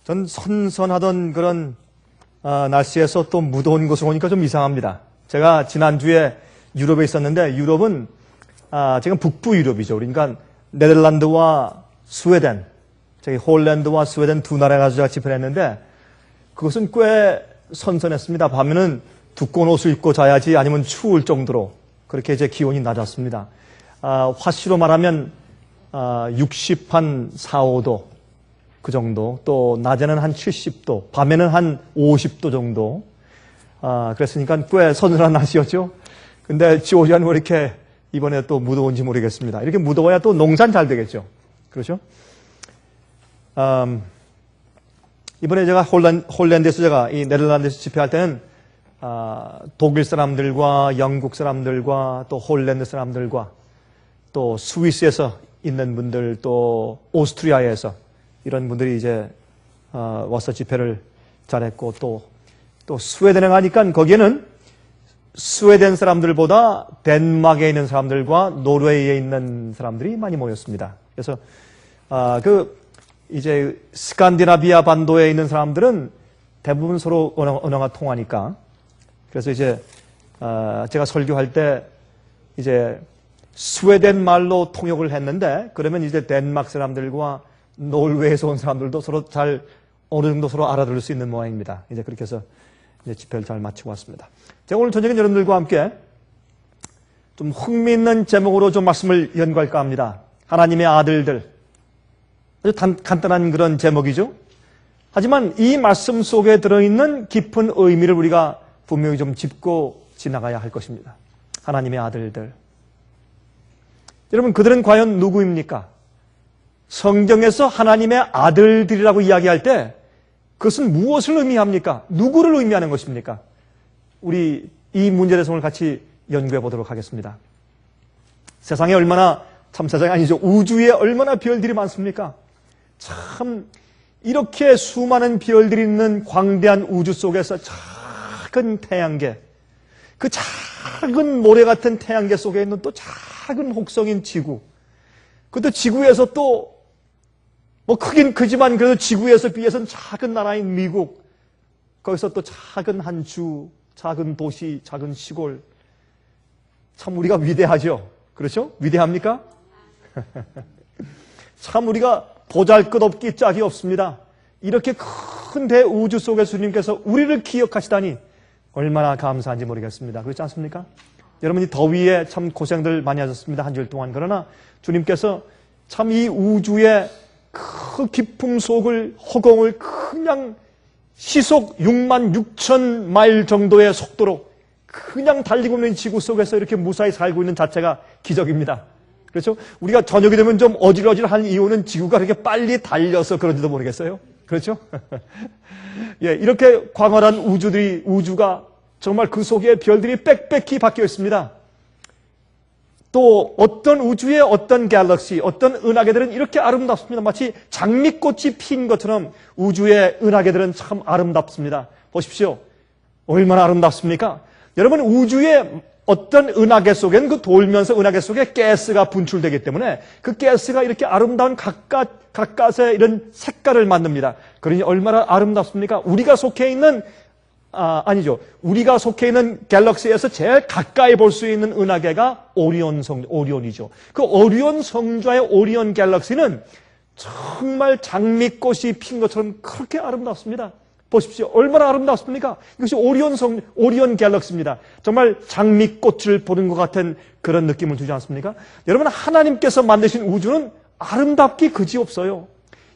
전 선선하던 그런 날씨에서 또 무더운 곳에 오니까 좀 이상합니다. 제가 지난주에 유럽에 있었는데 유럽은 지금 북부 유럽이죠. 그러니까 네덜란드와 스웨덴, 저기 홀랜드와 스웨덴 두 나라에 가서 제가 집회를 했는데 그것은 꽤 선선했습니다. 밤에는 두꺼운 옷을 입고 자야지 아니면 추울 정도로 그렇게 이제 기온이 낮았습니다. 화씨로 말하면 60 한 4, 5도 그 정도, 또 낮에는 한 70도, 밤에는 한 50도 정도. 그랬으니까 꽤 선선한 날씨였죠. 근데 지오지안 왜 이렇게 이번에 또 무더운지 모르겠습니다. 이렇게 무더워야 또 농사는 잘 되겠죠. 그렇죠? 이번에 제가 홀랜드에서 제가 이 네덜란드에서 집회할 때는 독일 사람들과 영국 사람들과 또 홀랜드 사람들과 또 스위스에서 있는 분들 또 오스트리아에서 이런 분들이 이제 와서 집회를 잘했고 또 스웨덴에 가니까 거기에는 스웨덴 사람들보다 덴마크에 있는 사람들과 노르웨이에 있는 사람들이 많이 모였습니다. 그래서 이제 스칸디나비아 반도에 있는 사람들은 대부분 서로 언어가 통하니까 그래서 이제 제가 설교할 때 이제 스웨덴 말로 통역을 했는데 그러면 이제 덴마크 사람들과 노르웨이에서 온 사람들도 서로 잘 어느 정도 서로 알아들을 수 있는 모양입니다. 이제 그렇게 해서 이제 집회를 잘 마치고 왔습니다. 제가 오늘 저녁에 여러분들과 함께 좀 흥미있는 제목으로 좀 말씀을 연구할까 합니다. 하나님의 아들들. 아주 간단한 그런 제목이죠. 하지만 이 말씀 속에 들어있는 깊은 의미를 우리가 분명히 좀 짚고 지나가야 할 것입니다. 하나님의 아들들. 여러분, 그들은 과연 누구입니까? 성경에서 하나님의 아들들이라고 이야기할 때 그것은 무엇을 의미합니까? 누구를 의미하는 것입니까? 우리 이 문제에 대해서 오늘 같이 연구해 보도록 하겠습니다. 세상에 얼마나, 참 세상이 아니죠. 우주에 얼마나 별들이 많습니까? 참 이렇게 수많은 별들이 있는 광대한 우주 속에서 작은 태양계, 그 작은 모래 같은 태양계 속에 있는 또 작은 혹성인 지구, 그것도 지구에서 또 뭐 크긴 크지만 그래도 지구에서 비해서는 작은 나라인 미국, 거기서 또 작은 한 주, 작은 도시, 작은 시골. 참 우리가 위대하죠. 그렇죠? 위대합니까? 참 우리가 보잘것없기 짝이 없습니다. 이렇게 큰 대우주 속에서 주님께서 우리를 기억하시다니 얼마나 감사한지 모르겠습니다. 그렇지 않습니까? 여러분이 더위에 참 고생들 많이 하셨습니다. 한 주일 동안. 그러나 주님께서 참 이 우주의 그 깊음 속을, 허공을 그냥 시속 6만 6천 마일 정도의 속도로 그냥 달리고 있는 지구 속에서 이렇게 무사히 살고 있는 자체가 기적입니다. 그렇죠? 우리가 저녁이 되면 좀 어질어질한 이유는 지구가 그렇게 빨리 달려서 그런지도 모르겠어요. 그렇죠? 예, 이렇게 광활한 우주가 정말 그 속에 별들이 빽빽히 박혀 있습니다. 또 어떤 우주의 어떤 갤럭시, 어떤 은하계들은 이렇게 아름답습니다. 마치 장미꽃이 핀 것처럼 우주의 은하계들은 참 아름답습니다. 보십시오. 얼마나 아름답습니까? 여러분, 우주의 어떤 은하계 속에는 그 돌면서 은하계 속에 가스가 분출되기 때문에 그 가스가 이렇게 아름다운 각각의 이런 색깔을 만듭니다. 그러니 얼마나 아름답습니까? 우리가 속해 있는 우리가 속해 있는 갤럭시에서 제일 가까이 볼 수 있는 은하계가 오리온이죠. 그 오리온 성좌의 오리온 갤럭시는 정말 장미꽃이 핀 것처럼 그렇게 아름답습니다. 보십시오. 얼마나 아름답습니까? 이것이 오리온 갤럭시입니다. 정말 장미꽃을 보는 것 같은 그런 느낌을 주지 않습니까? 여러분, 하나님께서 만드신 우주는 아름답기 그지없어요.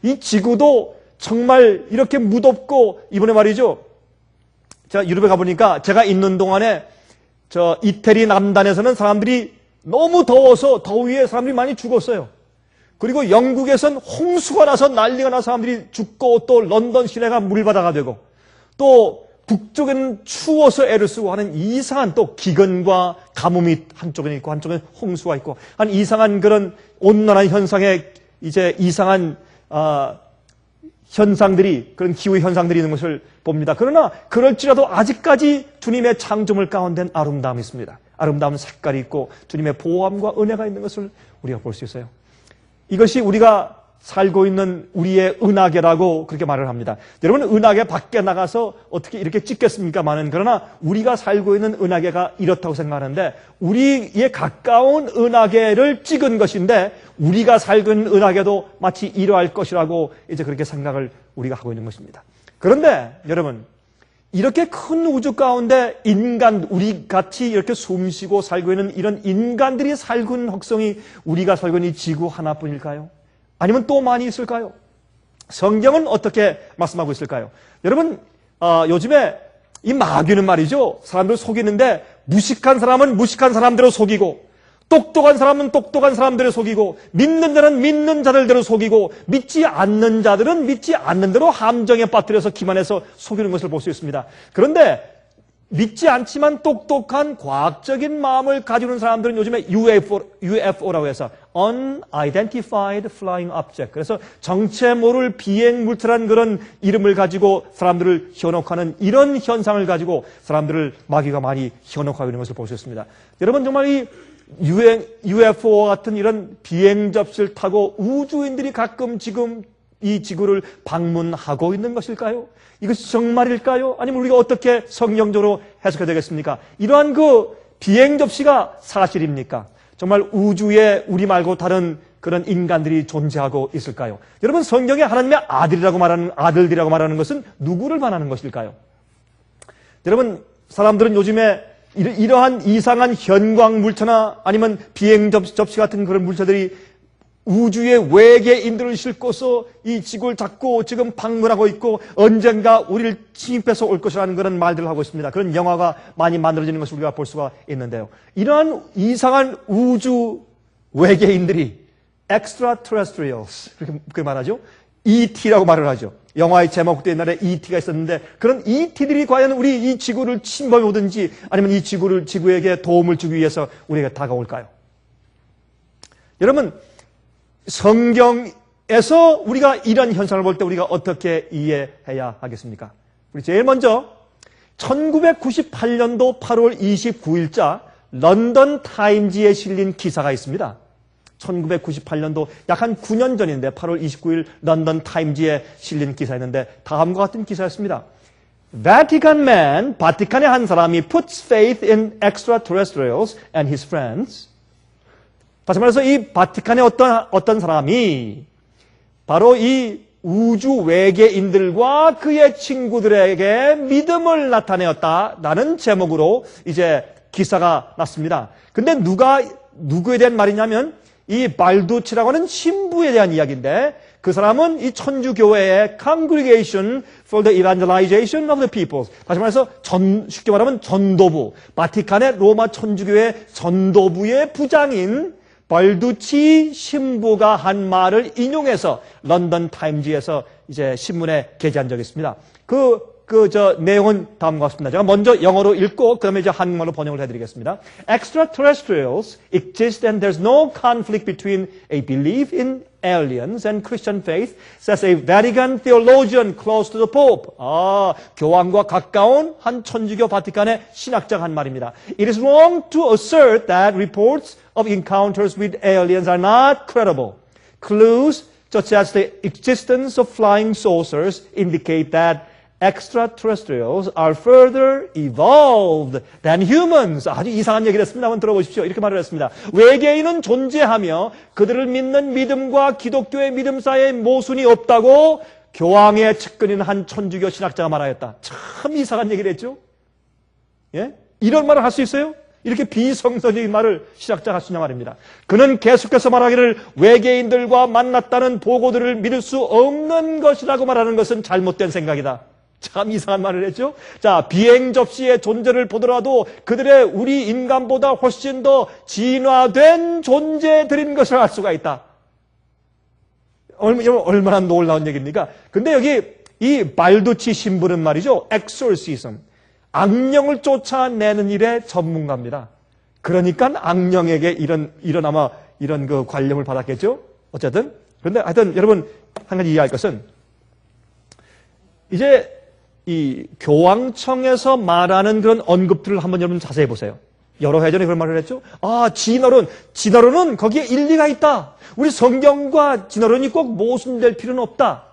이 지구도 정말 이렇게 무덥고, 이번에 말이죠. 제가 유럽에 가보니까 제가 있는 동안에 저 이태리 남단에서는 사람들이 너무 더워서 더위에 사람들이 많이 죽었어요. 그리고 영국에선 홍수가 나서 난리가 나서 사람들이 죽고 또 런던 시내가 물바다가 되고 또 북쪽에는 추워서 애를 쓰고 하는 이상한 또 기근과 가뭄이 한쪽에 있고 한쪽에 홍수가 있고 한 이상한 그런 온난화 현상에 이제 이상한 현상들이, 그런 기후 현상들이 있는 것을 봅니다. 그러나 그럴지라도 아직까지 주님의 창조물 가운데는 아름다움이 있습니다. 아름다운 색깔이 있고 주님의 보호함과 은혜가 있는 것을 우리가 볼 수 있어요. 이것이 우리가 살고 있는 우리의 은하계라고 그렇게 말을 합니다. 여러분, 은하계 밖에 나가서 어떻게 이렇게 찍겠습니까만은, 그러나 우리가 살고 있는 은하계가 이렇다고 생각하는데, 우리의 가까운 은하계를 찍은 것인데 우리가 살고 있는 은하계도 마치 이러할 것이라고 이제 그렇게 생각을 우리가 하고 있는 것입니다. 그런데 여러분, 이렇게 큰 우주 가운데 인간, 우리 같이 이렇게 숨쉬고 살고 있는 이런 인간들이 살고 있는 혹성이 우리가 살고 있는 이 지구 하나뿐일까요? 아니면 또 많이 있을까요? 성경은 어떻게 말씀하고 있을까요? 여러분, 요즘에 이 마귀는 말이죠, 사람들을 속이는데 무식한 사람은 무식한 사람대로 속이고, 똑똑한 사람은 똑똑한 사람들을 속이고, 믿는 자는 믿는 자들대로 속이고, 믿지 않는 자들은 믿지 않는 대로 함정에 빠뜨려서 기만해서 속이는 것을 볼 수 있습니다. 그런데 믿지 않지만 똑똑한 과학적인 마음을 가지고 있는 사람들은 요즘에 UFO라고 해서 Unidentified Flying Object, 그래서 정체 모를 비행 물체라는 그런 이름을 가지고 사람들을 현혹하는 이런 현상을 가지고 사람들을 마귀가 많이 현혹하고 있는 것을 볼 수 있습니다. 여러분, 정말 이 UFO와 같은 이런 비행 접시를 타고 우주인들이 가끔 지금 이 지구를 방문하고 있는 것일까요? 이것이 정말일까요? 아니면 우리가 어떻게 성경적으로 해석해야 되겠습니까? 이러한 그 비행 접시가 사실입니까? 정말 우주에 우리 말고 다른 그런 인간들이 존재하고 있을까요? 여러분, 성경에 하나님의 아들들이라고 말하는 것은 누구를 말하는 것일까요? 여러분, 사람들은 요즘에 이러한 이상한 현광 물체나 아니면 비행 접시 같은 그런 물체들이 우주의 외계인들을 싣고서 이 지구를 잡고 지금 방문하고 있고 언젠가 우리를 침입해서 올 것이라는 그런 말들을 하고 있습니다. 그런 영화가 많이 만들어지는 것을 우리가 볼 수가 있는데요. 이러한 이상한 우주 외계인들이 extraterrestrials, 그렇게 말하죠. ET라고 말을 하죠. 영화의 제목도 옛날에 ET가 있었는데, 그런 ET들이 과연 우리 이 지구를 침범해 오든지 아니면 이 지구에게 도움을 주기 위해서 우리에게 다가올까요? 여러분, 성경에서 우리가 이런 현상을 볼 때 우리가 어떻게 이해해야 하겠습니까? 우리 제일 먼저 1998년도 8월 29일자 런던 타임즈에 실린 기사가 있습니다. 1998년도 약 한 9년 전인데 8월 29일 런던 타임즈에 실린 기사였는데 다음과 같은 기사였습니다. Vatican man, 바티칸의 한 사람이 puts faith in extraterrestrials and his friends. 다시 말해서 이 바티칸의 어떤 사람이 바로 이 우주 외계인들과 그의 친구들에게 믿음을 나타내었다라는 제목으로 이제 기사가 났습니다. 근데 누구에 대한 말이냐면 이 발두치라고 하는 신부에 대한 이야기인데, 그 사람은 이 천주교회의 Congregation for the Evangelization of the Peoples, 다시 말해서 쉽게 말하면 전도부, 바티칸의 로마 천주교회 전도부의 부장인 발두치 신부가 한 말을 인용해서 런던 타임즈에서 이제 신문에 게재한 적이 있습니다. 내용은 다음과 같습니다. 제가 먼저 영어로 읽고 그다음에 이제 한국말로 번역을 해드리겠습니다. Extraterrestrials exist and there's no conflict between a belief in aliens and Christian faith, says a Vatican theologian close to the Pope. 교황과 가까운 한 천주교 바티칸의 신학자가 한 말입니다. It is wrong to assert that reports of encounters with aliens are not credible. Clues such as the existence of flying saucers indicate that extraterrestrials are further evolved than humans. 아주 이상한 얘기를 했습니다. 한번 들어보십시오. 이렇게 말을 했습니다. 외계인은 존재하며 그들을 믿는 믿음과 기독교의 믿음 사이에 모순이 없다고 교황의 측근인 한 천주교 신학자가 말하였다. 참 이상한 얘기를 했죠. 예? 이런 말을 할 수 있어요? 이렇게 비성서적인 말을 신학자가 할 수 있냐 말입니다. 그는 계속해서 말하기를 외계인들과 만났다는 보고들을 믿을 수 없는 것이라고 말하는 것은 잘못된 생각이다. 참 이상한 말을 했죠. 자, 비행 접시의 존재를 보더라도 그들의 우리 인간보다 훨씬 더 진화된 존재들인 것을 알 수가 있다. 얼마나 놀라운 얘기입니까? 근데 여기 이 발두치 신부는 말이죠, exorcism, 악령을 쫓아내는 일의 전문가입니다. 그러니까 악령에게 이런 아마 이런 그 관념을 받았겠죠. 어쨌든 그런데 하여튼 여러분 한 가지 이해할 것은, 이제 이 교황청에서 말하는 그런 언급들을 한번 여러분 자세히 보세요. 여러 해 전에 그런 말을 했죠. 진화론은 거기에 일리가 있다. 우리 성경과 진화론이 꼭 모순될 필요는 없다.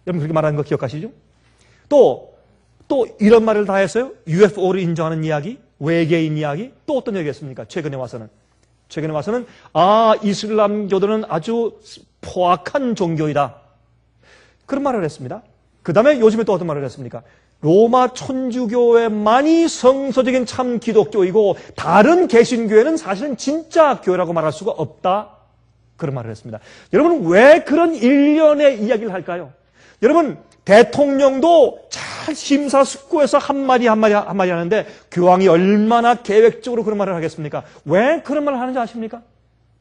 여러분 그렇게 말하는 거 기억하시죠? 또 이런 말을 다 했어요. UFO를 인정하는 이야기, 외계인 이야기, 또 어떤 얘기가 있습니까? 최근에 와서는 이슬람교도는 아주 포악한 종교이다. 그런 말을 했습니다. 그 다음에 요즘에 또 어떤 말을 했습니까? 로마 천주교회만이 성서적인 참 기독교이고 다른 개신교회는 사실은 진짜 교회라고 말할 수가 없다. 그런 말을 했습니다. 여러분 왜 그런 일련의 이야기를 할까요? 여러분 대통령도 잘 심사숙고해서 한마디 하는데 교황이 얼마나 계획적으로 그런 말을 하겠습니까? 왜 그런 말을 하는지 아십니까?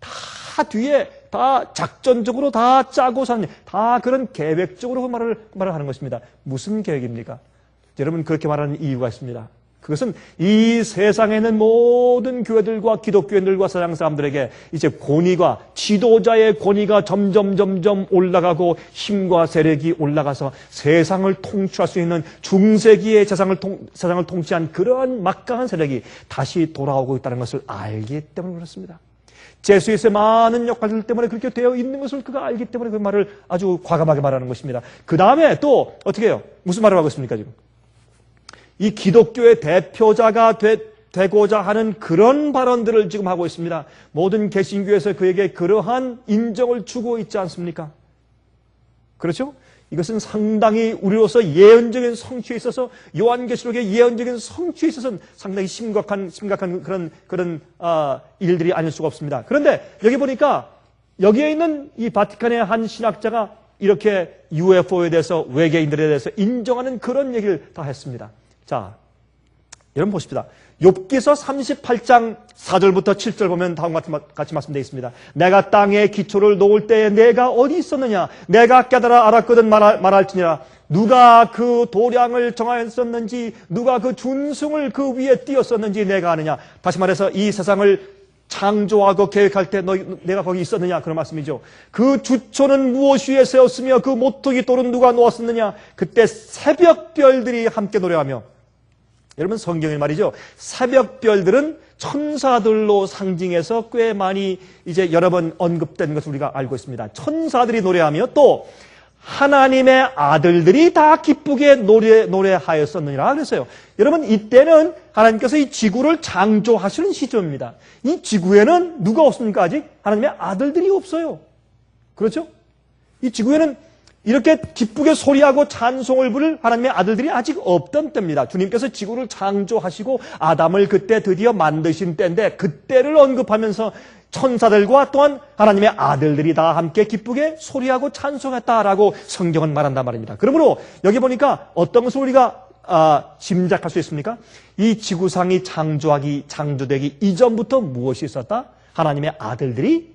다 뒤에 다 작전적으로 다 짜고 사는 다 그런 계획적으로 말을 하는 것입니다. 무슨 계획입니까? 여러분 그렇게 말하는 이유가 있습니다. 그것은 이 세상에 있는 모든 교회들과 기독교인들과 세상 사람들에게 이제 권위가 지도자의 권위가 점점 올라가고 힘과 세력이 올라가서 세상을 통치할 수 있는 중세기의 세상을 통치한 그러한 막강한 세력이 다시 돌아오고 있다는 것을 알기 때문에 그렇습니다. 제수의 많은 역할들 때문에 그렇게 되어 있는 것을 그가 알기 때문에 그 말을 아주 과감하게 말하는 것입니다. 그 다음에 또 어떻게 해요? 무슨 말을 하고 있습니까 지금? 이 기독교의 대표자가 되고자 하는 그런 발언들을 지금 하고 있습니다. 모든 개신교에서 그에게 그러한 인정을 주고 있지 않습니까? 그렇죠? 이것은 상당히 우리로서 예언적인 성취에 있어서 요한계시록의 예언적인 성취에 있어서는 상당히 심각한 그런 일들이 아닐 수가 없습니다. 그런데 여기 보니까 여기에 있는 이 바티칸의 한 신학자가 이렇게 UFO에 대해서 외계인들에 대해서 인정하는 그런 얘기를 다 했습니다. 자, 여러분 보십시다. 욥기서 38장 4절부터 7절 보면 다음과 같이 말씀되어 있습니다. 내가 땅에 기초를 놓을 때에 내가 어디 있었느냐? 내가 깨달아 알았거든 말할지니라. 누가 그 도량을 정하였었는지 누가 그 준승을 그 위에 띄었었는지 내가 아느냐? 다시 말해서 이 세상을 창조하고 계획할 때 내가 거기 있었느냐? 그런 말씀이죠. 그 주초는 무엇 위에 세웠으며 그 모퉁이 돌은 누가 놓았었느냐? 그때 새벽별들이 함께 노래하며 여러분 성경의 말이죠. 새벽별들은 천사들로 상징해서 꽤 많이 이제 여러 번 언급된 것을 우리가 알고 있습니다. 천사들이 노래하며 또 하나님의 아들들이 다 기쁘게 노래하였었느니라 그랬어요. 여러분 이때는 하나님께서 이 지구를 창조하시는 시점입니다. 이 지구에는 누가 없습니까? 아직 하나님의 아들들이 없어요. 그렇죠? 이 지구에는 이렇게 기쁘게 소리하고 찬송을 부를 하나님의 아들들이 아직 없던 때입니다. 주님께서 지구를 창조하시고 아담을 그때 드디어 만드신 때인데 그때를 언급하면서 천사들과 또한 하나님의 아들들이 다 함께 기쁘게 소리하고 찬송했다라고 성경은 말한단 말입니다. 그러므로 여기 보니까 어떤 것을 우리가 짐작할 수 있습니까? 이 지구상이 창조되기 이전부터 무엇이 있었다? 하나님의 아들들이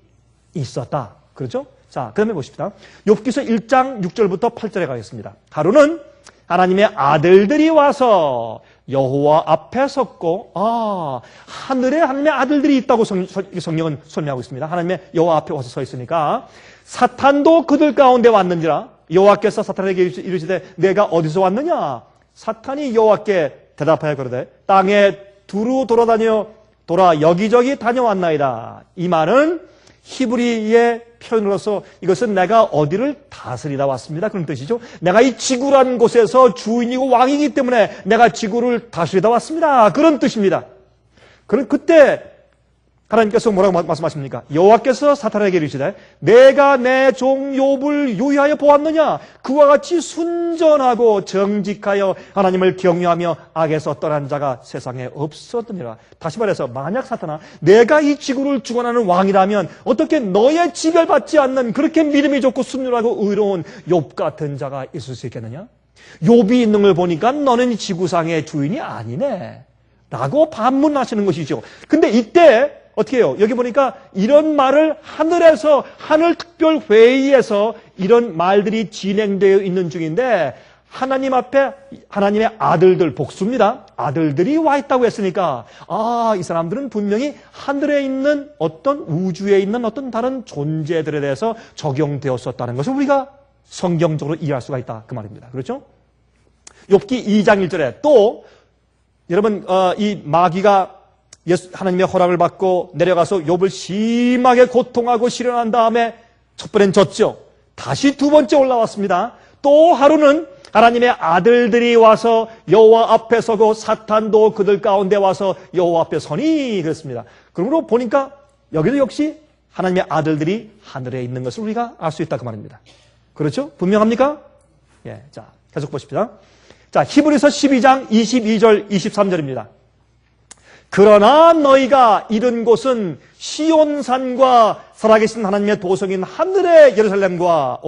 있었다. 그렇죠? 자, 그다음에 보십시다. 욥기서 1장 6절부터 8절에 가겠습니다. 하루는 하나님의 아들들이 와서 여호와 앞에 섰고 하늘에 하나님의 아들들이 있다고 성경은 설명하고 있습니다. 하나님의 여호와 앞에 와서 서 있으니까 사탄도 그들 가운데 왔는지라. 여호와께서 사탄에게 이르시되 내가 어디서 왔느냐? 사탄이 여호와께 대답하여 그러되 땅에 두루 돌아 여기저기 다녀왔나이다. 이 말은 히브리의 표현으로서 이것은 내가 어디를 다스리다 왔습니다. 그런 뜻이죠. 내가 이 지구라는 곳에서 주인이고 왕이기 때문에 내가 지구를 다스리다 왔습니다. 그런 뜻입니다. 그때 하나님께서 뭐라고 말씀하십니까? 여호와께서 사탄에게 이르시되 내가 내 종 욥을 유의하여 보았느냐? 그와 같이 순전하고 정직하여 하나님을 경외하며 악에서 떠난 자가 세상에 없었느니라. 다시 말해서 만약 사탄아 내가 이 지구를 주관하는 왕이라면 어떻게 너의 지별받지 않는 그렇게 믿음이 좋고 순전하고 의로운 욥 같은 자가 있을 수 있겠느냐? 욥이 있는 걸 보니까 너는 이 지구상의 주인이 아니네 라고 반문하시는 것이죠. 근데 이때 어떻게 해요? 여기 보니까 이런 말을 하늘에서 하늘특별회의에서 이런 말들이 진행되어 있는 중인데 하나님 앞에 하나님의 아들들 복수입니다. 아들들이 와 있다고 했으니까 이 사람들은 분명히 하늘에 있는 어떤 우주에 있는 어떤 다른 존재들에 대해서 적용되었었다는 것을 우리가 성경적으로 이해할 수가 있다 그 말입니다. 그렇죠? 욥기 2장 1절에 또 여러분 이 마귀가 하나님의 허락을 받고 내려가서 욥을 심하게 고통하고 시련한 다음에 첫 번엔 졌죠. 다시 두 번째 올라왔습니다. 또 하루는 하나님의 아들들이 와서 여호와 앞에 서고 사탄도 그들 가운데 와서 여호와 앞에 서니 그랬습니다. 그러므로 보니까 여기도 역시 하나님의 아들들이 하늘에 있는 것을 우리가 알 수 있다 그 말입니다. 그렇죠? 분명합니까? 예, 자 계속 보십시다. 자, 히브리서 12장 22절 23절입니다. 그러나 너희가 이른 곳은 시온산과 살아계신 하나님의 도성인 하늘의 예루살렘과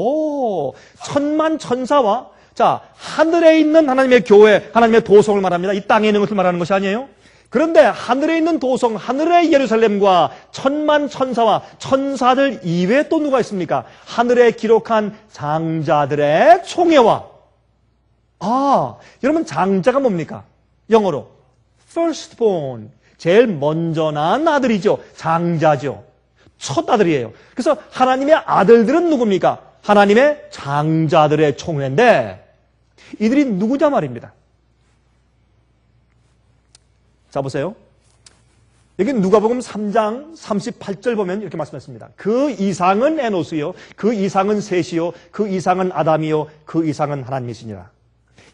천만 천사와 자 하늘에 있는 하나님의 교회, 하나님의 도성을 말합니다. 이 땅에 있는 것을 말하는 것이 아니에요. 그런데 하늘에 있는 도성, 하늘의 예루살렘과 천만 천사와 천사들 이외에 또 누가 있습니까? 하늘에 기록한 장자들의 총회와 여러분 장자가 뭡니까? 영어로 firstborn, 제일 먼저 난 아들이죠. 장자죠. 첫 아들이에요. 그래서 하나님의 아들들은 누굽니까? 하나님의 장자들의 총회인데 이들이 누구냐 말입니다. 자 보세요. 여기 누가복음 3장 38절 보면 이렇게 말씀했습니다. 그 이상은 에노스요, 그 이상은 셋이요, 그 이상은 아담이요, 그 이상은 하나님이시니라.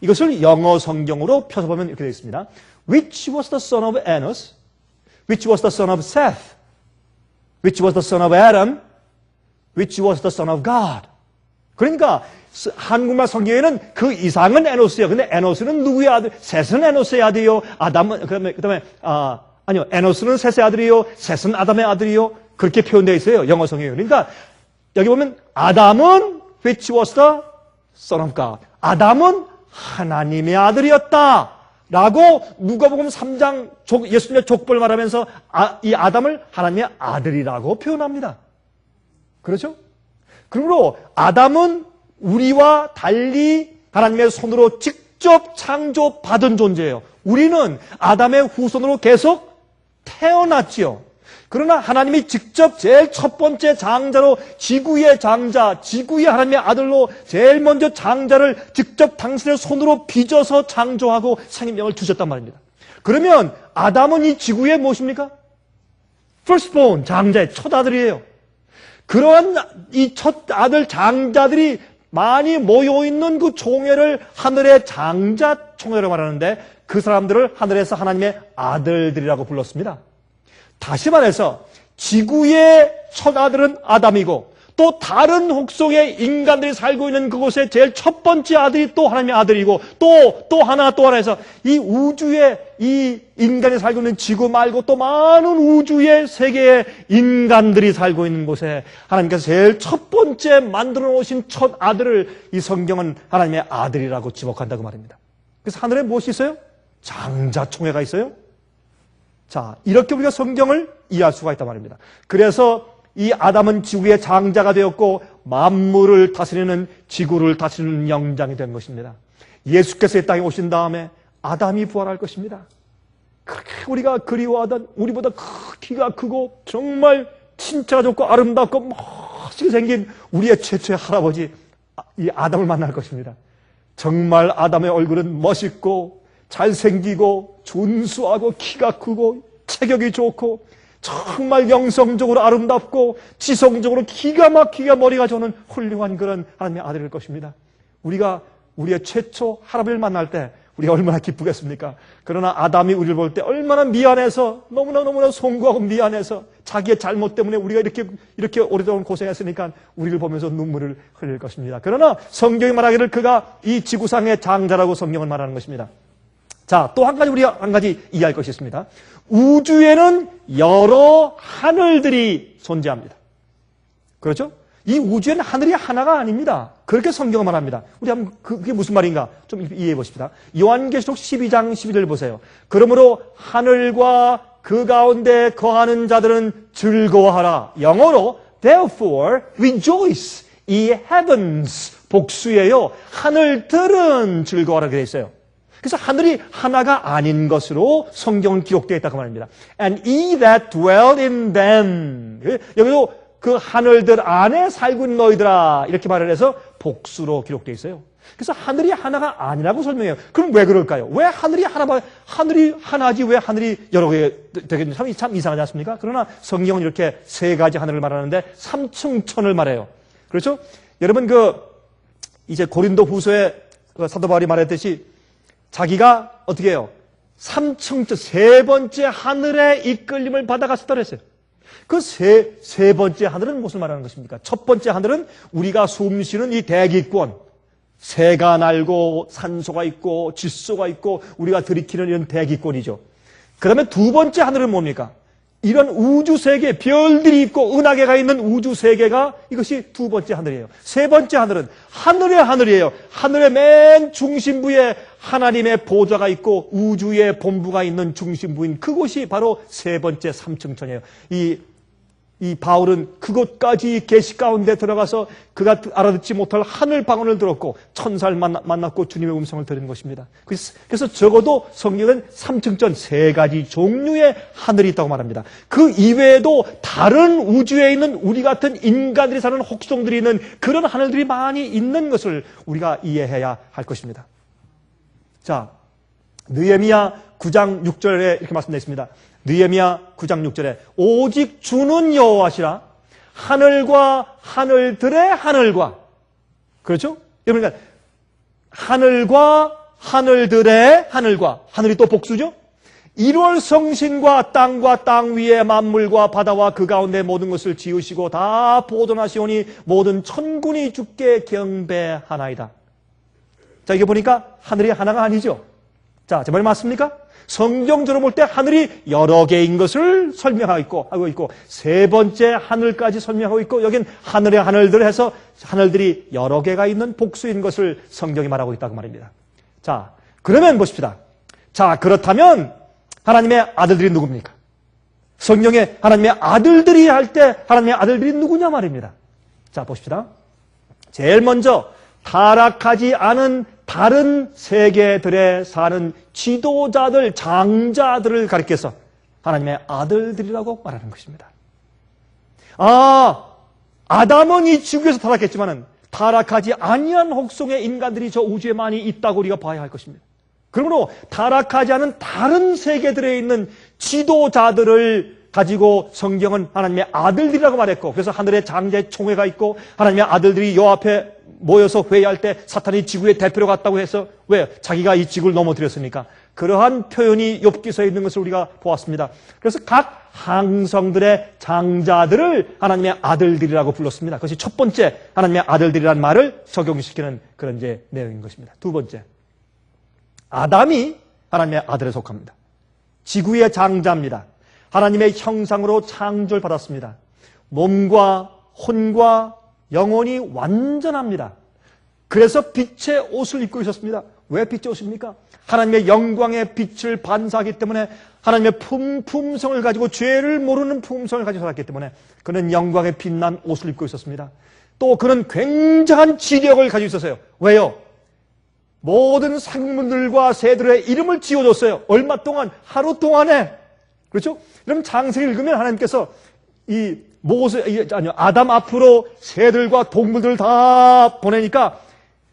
이것을 영어 성경으로 펴서 보면 이렇게 되어 있습니다. Which was the son of Enos? Which was the son of Seth? Which was the son of Adam? Which was the son of God? 그러니까 한국말 성경에는 그 이상은 에노스예요. 근데 에노스는 누구의 아들? 셋은 에노스의 아들이요. 아담은 그다음에 아니요. 에노스는 셋의 아들이요. 셋은 아담의 아들이요. 그렇게 표현되어 있어요. 영어 성경에. 그러니까 여기 보면 아담은 which was the son of God. 아담은 하나님의 아들이었다. 라고 누가복음 3장 예수님의 족보를 말하면서 이 아담을 하나님의 아들이라고 표현합니다. 그렇죠? 그러므로 아담은 우리와 달리 하나님의 손으로 직접 창조받은 존재예요. 우리는 아담의 후손으로 계속 태어났지요. 그러나 하나님이 직접 제일 첫 번째 장자로 지구의 장자, 지구의 하나님의 아들로 제일 먼저 장자를 직접 당신의 손으로 빚어서 창조하고 생명을 주셨단 말입니다. 그러면 아담은 이 지구의 무엇입니까? firstborn, 장자의 첫 아들이에요. 그러한 이 첫 아들 장자들이 많이 모여있는 그 총회를 하늘의 장자 총회라고 말하는데 그 사람들을 하늘에서 하나님의 아들들이라고 불렀습니다. 다시 말해서 지구의 첫 아들은 아담이고 또 다른 혹속의 인간들이 살고 있는 그곳의 제일 첫 번째 아들이 또 하나님의 아들이고 또 하나 해서 이 우주에 이 인간이 살고 있는 지구 말고 또 많은 우주의 세계의 인간들이 살고 있는 곳에 하나님께서 제일 첫 번째 만들어 놓으신 첫 아들을 이 성경은 하나님의 아들이라고 지목한다고 말입니다. 그래서 하늘에 무엇이 있어요? 장자총회가 있어요. 자, 이렇게 우리가 성경을 이해할 수가 있단 말입니다. 그래서 이 아담은 지구의 장자가 되었고 만물을 다스리는 지구를 다스리는 영장이 된 것입니다. 예수께서 이 땅에 오신 다음에 아담이 부활할 것입니다. 그렇게 우리가 그리워하던 우리보다 키가 크고 정말 진짜가 좋고 아름답고 멋지게 생긴 우리의 최초의 할아버지 이 아담을 만날 것입니다. 정말 아담의 얼굴은 멋있고 잘생기고 준수하고 키가 크고 체격이 좋고 정말 영성적으로 아름답고 지성적으로 기가 막히게 머리가 좋은 훌륭한 그런 하나님의 아들일 것입니다. 우리가 우리의 최초 할아버지를 만날 때 우리가 얼마나 기쁘겠습니까? 그러나 아담이 우리를 볼 때 얼마나 미안해서 너무나 송구하고 미안해서 자기의 잘못 때문에 우리가 이렇게 오랫동안 고생했으니까 우리를 보면서 눈물을 흘릴 것입니다. 그러나 성경이 말하기를 그가 이 지구상의 장자라고 성경은 말하는 것입니다. 자, 또 우리가 한 가지 이해할 것이 있습니다. 우주에는 여러 하늘들이 존재합니다. 그렇죠? 이 우주에는 하늘이 하나가 아닙니다. 그렇게 성경은 말합니다. 우리 한번 그게 무슨 말인가 좀 이해해 보십시다. 요한계시록 12장 12절 보세요. 그러므로 하늘과 그 가운데 거하는 자들은 즐거워하라. 영어로 therefore rejoice. 이 heavens 복수예요. 하늘들은 즐거워하라 그래 있어요. 그래서 하늘이 하나가 아닌 것으로 성경은 기록되어 있다고 말합니다. And ye that dwell in them. 여기도 그 하늘들 안에 살고 있는 너희들아 이렇게 말을 해서 복수로 기록되어 있어요. 그래서 하늘이 하나가 아니라고 설명해요. 그럼 왜 그럴까요? 왜 하늘이 하나지 왜 하늘이 여러 개 되겠냐? 참 이상하지 않습니까? 그러나 성경은 이렇게 세 가지 하늘을 말하는데 삼층천을 말해요. 그렇죠? 여러분 이제 고린도 후서에 사도 바울이 말했듯이 자기가 어떻게 해요? 삼층천 세 번째 하늘의 이끌림을 받아갔었다 그랬어요. 그 세 번째 하늘은 무엇을 말하는 것입니까? 첫 번째 하늘은 우리가 숨쉬는 이 대기권, 새가 날고 산소가 있고 질소가 있고 우리가 들이키는 이런 대기권이죠. 그 다음에 두 번째 하늘은 뭡니까? 이런 우주세계, 별들이 있고 은하계가 있는 우주세계가 이것이 두 번째 하늘이에요. 세 번째 하늘은 하늘의 하늘이에요. 하늘의 맨 중심부에 하나님의 보좌가 있고 우주의 본부가 있는 중심부인 그곳이 바로 세 번째 삼층천이에요. 이 바울은 그곳까지 계시 가운데 들어가서 그가 알아듣지 못할 하늘 방언을 들었고 천사를 만났고 주님의 음성을 들은 것입니다. 그래서 적어도 성경은 삼층천 세 가지 종류의 하늘이 있다고 말합니다. 그 이외에도 다른 우주에 있는 우리 같은 인간들이 사는 혹성들이 있는 그런 하늘들이 많이 있는 것을 우리가 이해해야 할 것입니다. 자, 느헤미야 9장 6절에 이렇게 말씀되어 있습니다. 느헤미야 9장 6절에 오직 주는 여호와시라 하늘과 하늘들의 하늘과 그렇죠? 그러니까 하늘과 하늘들의 하늘과 하늘이 또 복수죠? 1월 성신과 땅과 땅 위의 만물과 바다와 그 가운데 모든 것을 지으시고 다 보존하시오니 모든 천군이 주께 경배하나이다. 자, 이게 보니까 하늘이 하나가 아니죠? 자, 제 말이 맞습니까? 성경적으로 볼 때 하늘이 여러 개인 것을 설명하고 있고 세 번째 하늘까지 설명하고 있고 여긴 하늘의 하늘들 해서 하늘들이 여러 개가 있는 복수인 것을 성경이 말하고 있다고 말입니다. 자, 그러면 보십시다. 자, 그렇다면 하나님의 아들들이 누굽니까? 성경에 하나님의 아들들이 할 때 하나님의 아들들이 누구냐 말입니다. 자, 보십시다. 제일 먼저 타락하지 않은 다른 세계들에 사는 지도자들, 장자들을 가리켜서 하나님의 아들들이라고 말하는 것입니다. 아담은 이 지구에서 타락했지만은 타락하지 아니한 혹성의 인간들이 저 우주에 많이 있다고 우리가 봐야 할 것입니다. 그러므로 타락하지 않은 다른 세계들에 있는 지도자들을 가지고 성경은 하나님의 아들들이라고 말했고 그래서 하늘의 장자의 총회가 있고 하나님의 아들들이 요 앞에 모여서 회의할 때 사탄이 지구의 대표로 갔다고 해서 왜? 자기가 이 지구를 넘어뜨렸으니까 그러한 표현이 욥기서에 있는 것을 우리가 보았습니다. 그래서 각 항성들의 장자들을 하나님의 아들들이라고 불렀습니다. 그것이 첫 번째 하나님의 아들들이라는 말을 적용시키는 그런 이제 내용인 것입니다. 두 번째, 아담이 하나님의 아들에 속합니다. 지구의 장자입니다. 하나님의 형상으로 창조를 받았습니다. 몸과 혼과 영혼이 완전합니다. 그래서 빛의 옷을 입고 있었습니다. 왜 빛의 옷입니까? 하나님의 영광의 빛을 반사하기 때문에 하나님의 품성을 가지고 죄를 모르는 품성을 가지고 살았기 때문에 그는 영광의 빛난 옷을 입고 있었습니다. 또 그는 굉장한 지력을 가지고 있었어요. 왜요? 모든 생물들과 새들의 이름을 지어줬어요. 얼마 동안? 하루 동안에. 그렇죠? 그럼 장세기 읽으면 하나님께서 아담 앞으로 새들과 동물들을 다 보내니까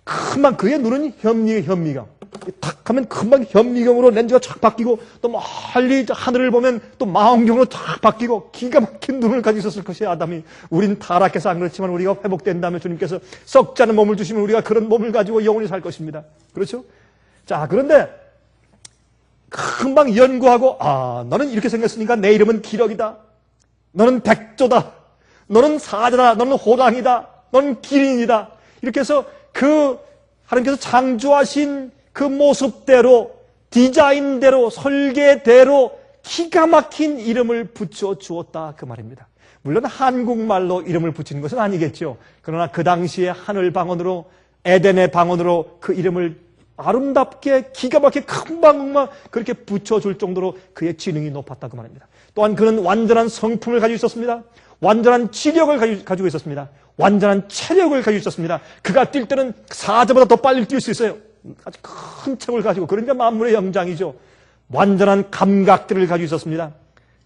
금방 그의 눈은 현미경. 탁 하면 금방 현미경으로 렌즈가 쫙 바뀌고 또 멀리 하늘을 보면 또 망원경으로 쫙 바뀌고 기가 막힌 눈을 가지고 있었을 것이에요, 아담이. 우린 타락해서 안 그렇지만 우리가 회복된다면 주님께서 썩지 않은 몸을 주시면 우리가 그런 몸을 가지고 영원히 살 것입니다. 그렇죠? 자, 그런데 금방 연구하고 너는 이렇게 생겼으니까 내 이름은 기력이다. 너는 백조다. 너는 사자다. 너는 호랑이다. 너는 기린이다. 이렇게 해서 하나님께서 창조하신 그 모습대로 디자인대로 설계대로 기가 막힌 이름을 붙여 주었다 그 말입니다. 물론 한국말로 이름을 붙이는 것은 아니겠죠. 그러나 그 당시에 하늘 방언으로 에덴의 방언으로 그 이름을 아름답게 기가 막히게 금방금방 그렇게 붙여줄 정도로 그의 지능이 높았다 그 말입니다. 또한 그는 완전한 성품을 가지고 있었습니다. 완전한 지력을 가지고 있었습니다. 완전한 체력을 가지고 있었습니다. 그가 뛸 때는 사자보다 더 빨리 뛸 수 있어요. 아주 큰 체력을 가지고. 그러니까 만물의 영장이죠. 완전한 감각들을 가지고 있었습니다.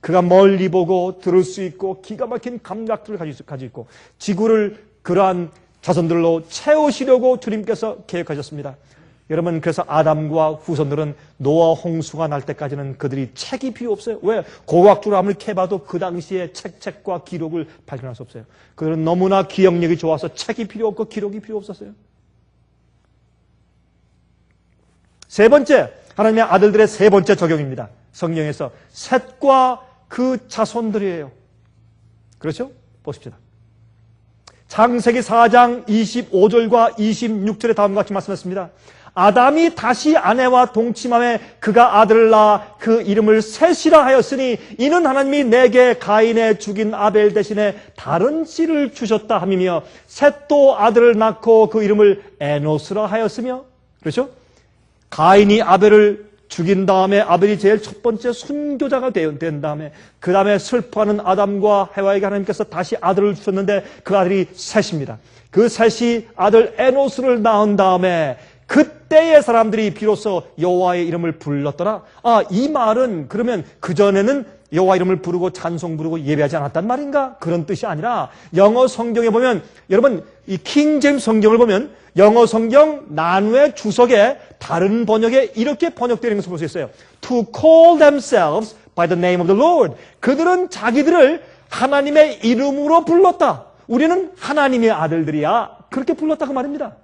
그가 멀리 보고 들을 수 있고 기가 막힌 감각들을 가지고 있고 지구를 그러한 자손들로 채우시려고 주님께서 계획하셨습니다. 여러분, 그래서 아담과 후손들은 노아 홍수가 날 때까지는 그들이 책이 필요 없어요. 왜? 고고학적으로 아무리 캐봐도 그 당시에 책과 기록을 발견할 수 없어요. 그들은 너무나 기억력이 좋아서 책이 필요 없고 기록이 필요 없었어요. 세 번째, 하나님의 아들들의 세 번째 적용입니다. 성경에서 셋과 그 자손들이에요. 그렇죠? 보십시다. 창세기 4장 25절과 26절에 다음과 같이 말씀했습니다. 아담이 다시 아내와 동침함에 그가 아들을 낳아 그 이름을 셋이라 하였으니 이는 하나님이 내게 가인의 죽인 아벨 대신에 다른 씨를 주셨다 함이며 셋도 아들을 낳고 그 이름을 에노스라 하였으며, 그렇죠? 가인이 아벨을 죽인 다음에 아벨이 제일 첫 번째 순교자가 된 다음에 그 다음에 슬퍼하는 아담과 해와에게 하나님께서 다시 아들을 주셨는데 그 아들이 셋입니다. 그 셋이 아들 에노스를 낳은 다음에 그때의 사람들이 비로소 여호와의 이름을 불렀더라. 이 말은 그러면 그전에는 여호와 이름을 부르고 찬송 부르고 예배하지 않았단 말인가? 그런 뜻이 아니라 영어 성경에 보면, 여러분 이 킹제임스 성경을 보면 영어 성경 난후의 주석에 다른 번역에 이렇게 번역되어 있는 것을 볼 수 있어요. To call themselves by the name of the Lord. 그들은 자기들을 하나님의 이름으로 불렀다. 우리는 하나님의 아들들이야. 그렇게 불렀다고 말입니다.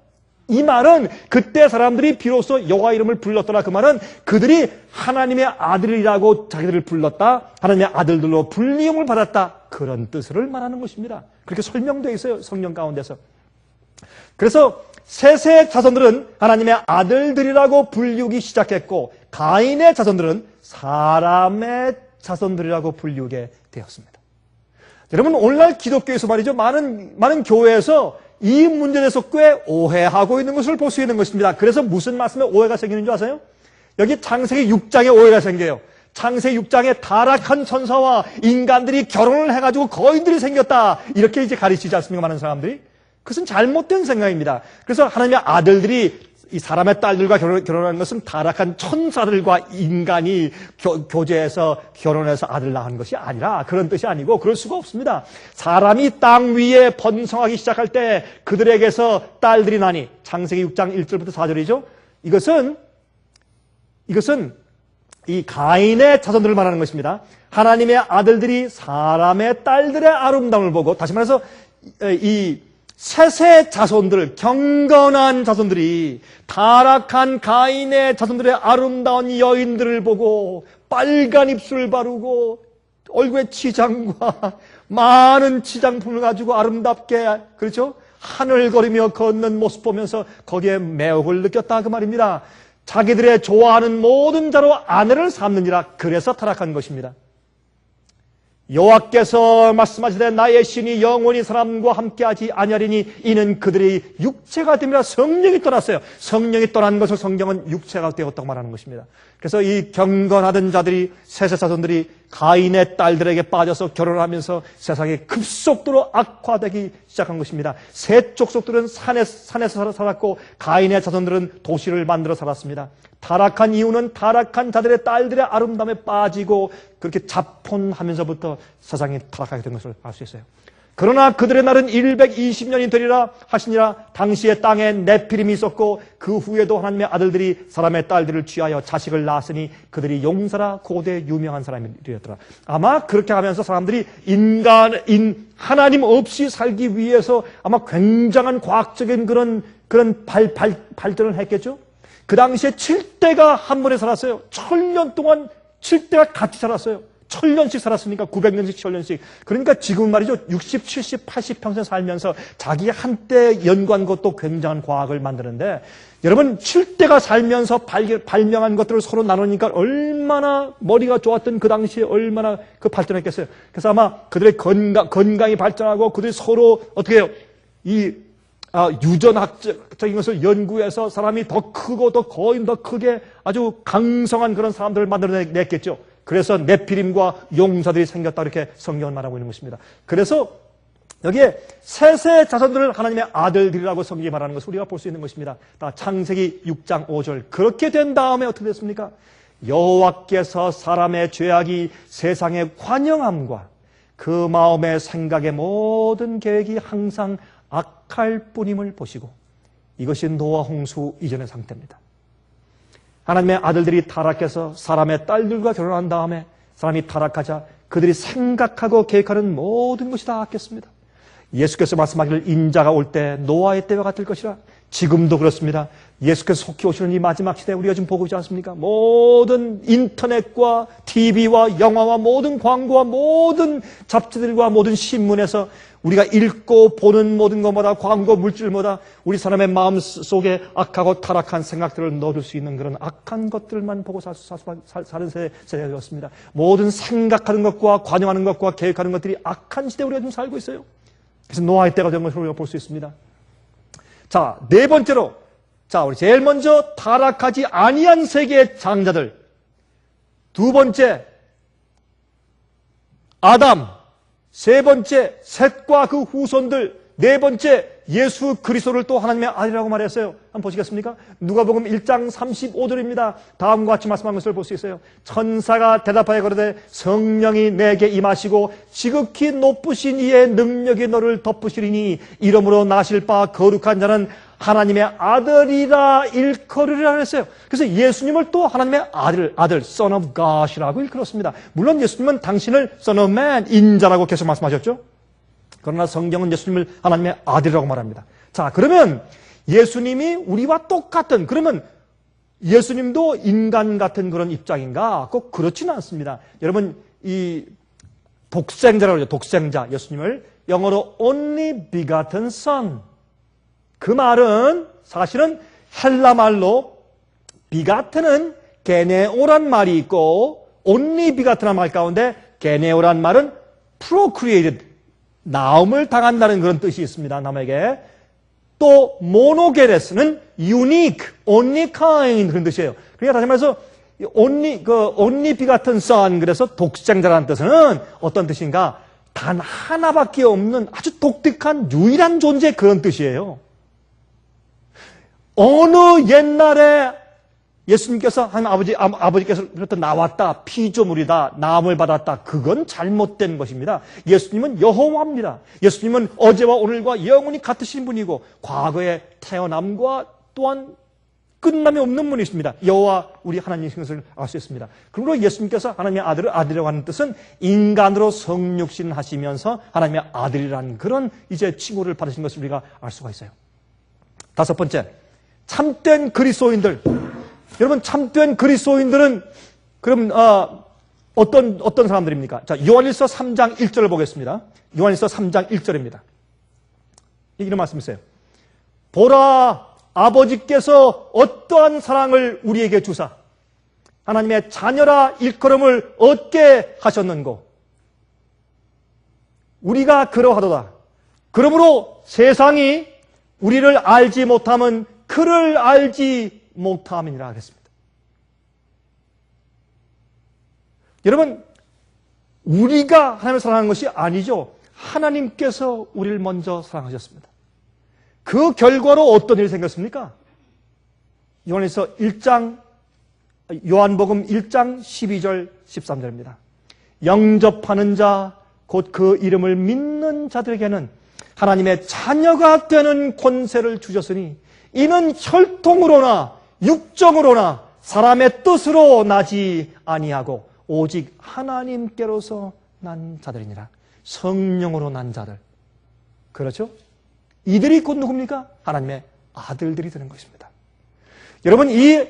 이 말은 그때 사람들이 비로소 여호와 이름을 불렀더라. 그 말은 그들이 하나님의 아들이라고 자기들을 불렀다. 하나님의 아들들로 불리움을 받았다. 그런 뜻을 말하는 것입니다. 그렇게 설명되어 있어요. 성경 가운데서. 그래서 셋의 자손들은 하나님의 아들들이라고 불리우기 시작했고 가인의 자손들은 사람의 자손들이라고 불리우게 되었습니다. 여러분, 오늘날 기독교에서 말이죠. 많은 교회에서 이 문제에 대해서 꽤 오해하고 있는 것을 볼 수 있는 것입니다. 그래서 무슨 말씀에 오해가 생기는 줄 아세요? 여기 창세기 6장에 오해가 생겨요. 창세기 6장에 타락한 천사와 인간들이 결혼을 해가지고 거인들이 생겼다. 이렇게 이제 가르치지 않습니까? 많은 사람들이. 그것은 잘못된 생각입니다. 그래서 하나님의 아들들이 이 사람의 딸들과 결혼하는 것은 타락한 천사들과 인간이 교제해서 결혼해서 아들 낳은 것이 아니라 그런 뜻이 아니고 그럴 수가 없습니다. 사람이 땅 위에 번성하기 시작할 때 그들에게서 딸들이 나니 창세기 6장 1절부터 4절이죠. 이것은 이 가인의 자손들을 말하는 것입니다. 하나님의 아들들이 사람의 딸들의 아름다움을 보고, 다시 말해서 이 셋의 자손들, 경건한 자손들이 타락한 가인의 자손들의 아름다운 여인들을 보고 빨간 입술을 바르고 얼굴에 치장과 많은 치장품을 가지고 아름답게, 그렇죠? 하늘거리며 걷는 모습 보면서 거기에 매혹을 느꼈다 그 말입니다. 자기들의 좋아하는 모든 자로 아내를 삼느니라. 그래서 타락한 것입니다. 여호와께서 말씀하시되 나의 신이 영원히 사람과 함께하지 아니하리니 이는 그들이 육체가 됨이라. 성령이 떠났어요. 성령이 떠난 것을 성경은 육체가 되었다고 말하는 것입니다. 그래서 이 경건하던 자들이, 셋의 자손들이 가인의 딸들에게 빠져서 결혼하면서 세상이 급속도로 악화되기 시작한 것입니다. 셋 족속들은 산에서 살았고 가인의 자손들은 도시를 만들어 살았습니다. 타락한 이유는 타락한 자들의 딸들의 아름다움에 빠지고 그렇게 자폰하면서부터 세상이 타락하게 된 것을 알 수 있어요. 그러나 그들의 날은 120년이 되리라 하시니라. 당시에 땅에 네피림이 있었고 그 후에도 하나님의 아들들이 사람의 딸들을 취하여 자식을 낳았으니 그들이 용사라 고대 유명한 사람이었더라. 아마 그렇게 하면서 사람들이 하나님 없이 살기 위해서 아마 굉장한 과학적인 그런 발전을 했겠죠. 그 당시에 7대가 한 번에 살았어요. 1000년 동안 7대가 같이 살았어요. 1000년씩 살았으니까 900년씩 1000년씩. 그러니까 지금 말이죠. 60, 70, 80 평생 살면서 자기 한때 연구한 것도 굉장한 과학을 만드는데, 여러분 7대가 살면서 발명한 것들을 서로 나누니까 얼마나 머리가 좋았던 그 당시에 얼마나 그 발전했겠어요. 그래서 아마 그들의 건강이 발전하고 그들이 서로 어떻게 해요? 유전학적인 것을 연구해서 사람이 더 크고 더 거인 더 크게 아주 강성한 그런 사람들을 만들어냈겠죠. 그래서 네피림과 용사들이 생겼다 이렇게 성경은 말하고 있는 것입니다. 그래서 여기에 셋의 자손들을 하나님의 아들들이라고 성경이 말하는 것을 우리가 볼 수 있는 것입니다. 창세기 6장 5절. 그렇게 된 다음에 어떻게 됐습니까? 여호와께서 사람의 죄악이 세상의 관영함과 그 마음의 생각의 모든 계획이 항상 악할 뿐임을 보시고 이것이 노아 홍수 이전의 상태입니다. 하나님의 아들들이 타락해서 사람의 딸들과 결혼한 다음에 사람이 타락하자 그들이 생각하고 계획하는 모든 것이 다 악했습니다. 예수께서 말씀하기를 인자가 올 때 노아의 때와 같을 것이라. 지금도 그렇습니다. 예수께서 속히 오시는 이 마지막 시대에 우리가 지금 보고 있지 않습니까? 모든 인터넷과 TV와 영화와 모든 광고와 모든 잡지들과 모든 신문에서 우리가 읽고 보는 모든 것마다 광고 물질마다 우리 사람의 마음 속에 악하고 타락한 생각들을 넣을 수 있는 그런 악한 것들만 보고 사는 세대가 되었습니다. 모든 생각하는 것과 관여하는 것과 계획하는 것들이 악한 시대에 우리가 지금 살고 있어요. 그래서 노아의 때가 된 것을 우리가 볼 수 있습니다. 자, 네 번째로, 우리 제일 먼저 타락하지 아니한 세계의 장자들. 두 번째, 아담. 세 번째, 셋과 그 후손들. 네 번째, 예수 그리스도를 또 하나님의 아들이라고 말했어요. 한번 보시겠습니까? 누가복음 1장 35절입니다. 다음과 같이 말씀한 것을 볼 수 있어요. 천사가 대답하여 가로되 성령이 내게 임하시고 지극히 높으신 이의 능력이 너를 덮으시리니 이러므로 나실 바 거룩한 자는 하나님의 아들이라 일컬으리라 그랬어요. 그래서 예수님을 또 하나님의 아들, Son of God이라고 일컬었습니다. 물론 예수님은 당신을 Son of Man, 인자라고 계속 말씀하셨죠. 그러나 성경은 예수님을 하나님의 아들이라고 말합니다. 자, 그러면 예수님이 우리와 똑같은, 그러면 예수님도 인간 같은 그런 입장인가? 꼭 그렇지는 않습니다. 여러분, 이 독생자라고 그러죠. 독생자, 예수님을 영어로 only begotten son. 그 말은 사실은 헬라 말로 비가트는 게네오란 말이 있고 only begatten란 말 가운데 게네오란 말은 procreated, 나음을 당한다는 그런 뜻이 있습니다. 남에게. 또 모노게레스는 unique, only kind 그런 뜻이에요. 그러니까 다시 말해서 only begotten son, 그래서 독생자라는 뜻은 어떤 뜻인가? 단 하나밖에 없는 아주 독특한 유일한 존재, 그런 뜻이에요. 어느 옛날에 예수님께서 하나님 아버지께서부터 나왔다, 피조물이다, 나음을 받았다, 그건 잘못된 것입니다. 예수님은 여호와입니다. 예수님은 어제와 오늘과 영원히 같으신 분이고 과거의 태어남과 또한 끝남이 없는 분이십니다. 여호와 우리 하나님이신 것을 알 수 있습니다. 그러므로 예수님께서 하나님의 아들이라고 하는 뜻은 인간으로 성육신 하시면서 하나님의 아들이라는 그런 이제 칭호를 받으신 것을 우리가 알 수가 있어요. 다섯 번째, 참된 그리스도인들. 여러분, 참된 그리스도인들은 그럼 어떤 사람들입니까? 자, 요한일서 3장 1절을 보겠습니다. 요한일서 3장 1절입니다. 이런 말씀이 있어요. 보라, 아버지께서 어떠한 사랑을 우리에게 주사 하나님의 자녀라 일컬음을 얻게 하셨는고 우리가 그러하도다. 그러므로 세상이 우리를 알지 못함은 그를 알지 못함이니라 하겠습니다. 여러분, 우리가 하나님을 사랑하는 것이 아니죠. 하나님께서 우리를 먼저 사랑하셨습니다. 그 결과로 어떤 일이 생겼습니까? 요한복음 1장 12절 13절입니다. 영접하는 자, 곧 그 이름을 믿는 자들에게는 하나님의 자녀가 되는 권세를 주셨으니 이는 혈통으로나 육정으로나 사람의 뜻으로 나지 아니하고 오직 하나님께로서 난 자들이니라. 성령으로 난 자들. 그렇죠? 이들이 곧 누굽니까? 하나님의 아들들이 되는 것입니다. 여러분, 이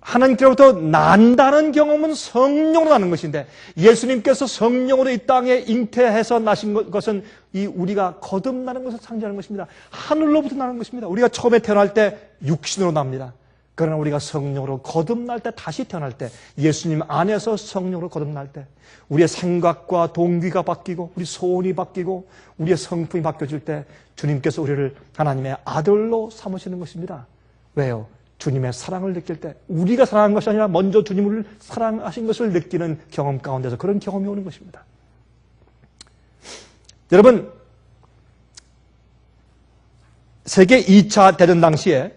하나님께로부터 난다는 경험은 성령으로 나는 것인데 예수님께서 성령으로 이 땅에 잉태해서 나신 것은 이 우리가 거듭나는 것을 상징하는 것입니다. 하늘로부터 나는 것입니다. 우리가 처음에 태어날 때 육신으로 납니다. 그러나 우리가 성령으로 거듭날 때, 다시 태어날 때, 예수님 안에서 성령으로 거듭날 때 우리의 생각과 동기가 바뀌고 우리 소원이 바뀌고 우리의 성품이 바뀌어질 때 주님께서 우리를 하나님의 아들로 삼으시는 것입니다. 왜요? 주님의 사랑을 느낄 때 우리가 사랑한 것이 아니라 먼저 주님을 사랑하신 것을 느끼는 경험 가운데서 그런 경험이 오는 것입니다. 여러분, 세계 2차 대전 당시에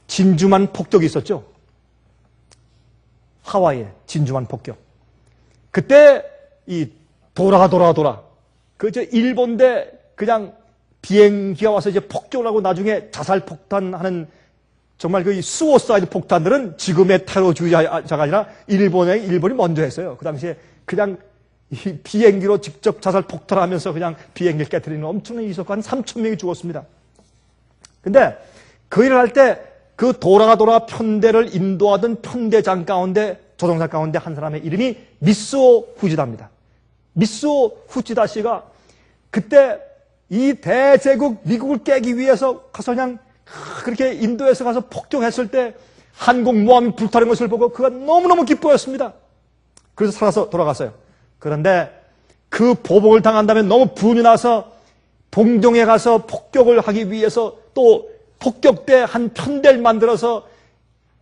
진주만 폭격이 있었죠. 하와이의 진주만 폭격. 그때 이 돌아 그 일본대 그냥 비행기가 와서 이제 폭격을 하고 나중에 자살 폭탄하는 정말 그 수어사이드 폭탄들은 지금의 테러주의자가 아니라 일본이 먼저 했어요. 그 당시에 그냥 이 비행기로 직접 자살 폭탄하면서 그냥 비행기를 깨뜨리는 엄청난 이석한 3,000명이 죽었습니다. 근데 그 일을 할 때 그 돌아 편대를 인도하던 편대장 가운데, 조종사 가운데 한 사람의 이름이 미쓰오 후지다입니다. 미쓰오 후지다 씨가 그때 이 대제국 미국을 깨기 위해서 가서 그냥 그렇게 인도에서 가서 폭격했을 때 한국모함이 불타는 것을 보고 그가 너무너무 기뻐했습니다. 그래서 살아서 돌아갔어요. 그런데 그 보복을 당한 다음에 너무 분이 나서 동경에 가서 폭격을 하기 위해서 또 폭격대 한 편대를 만들어서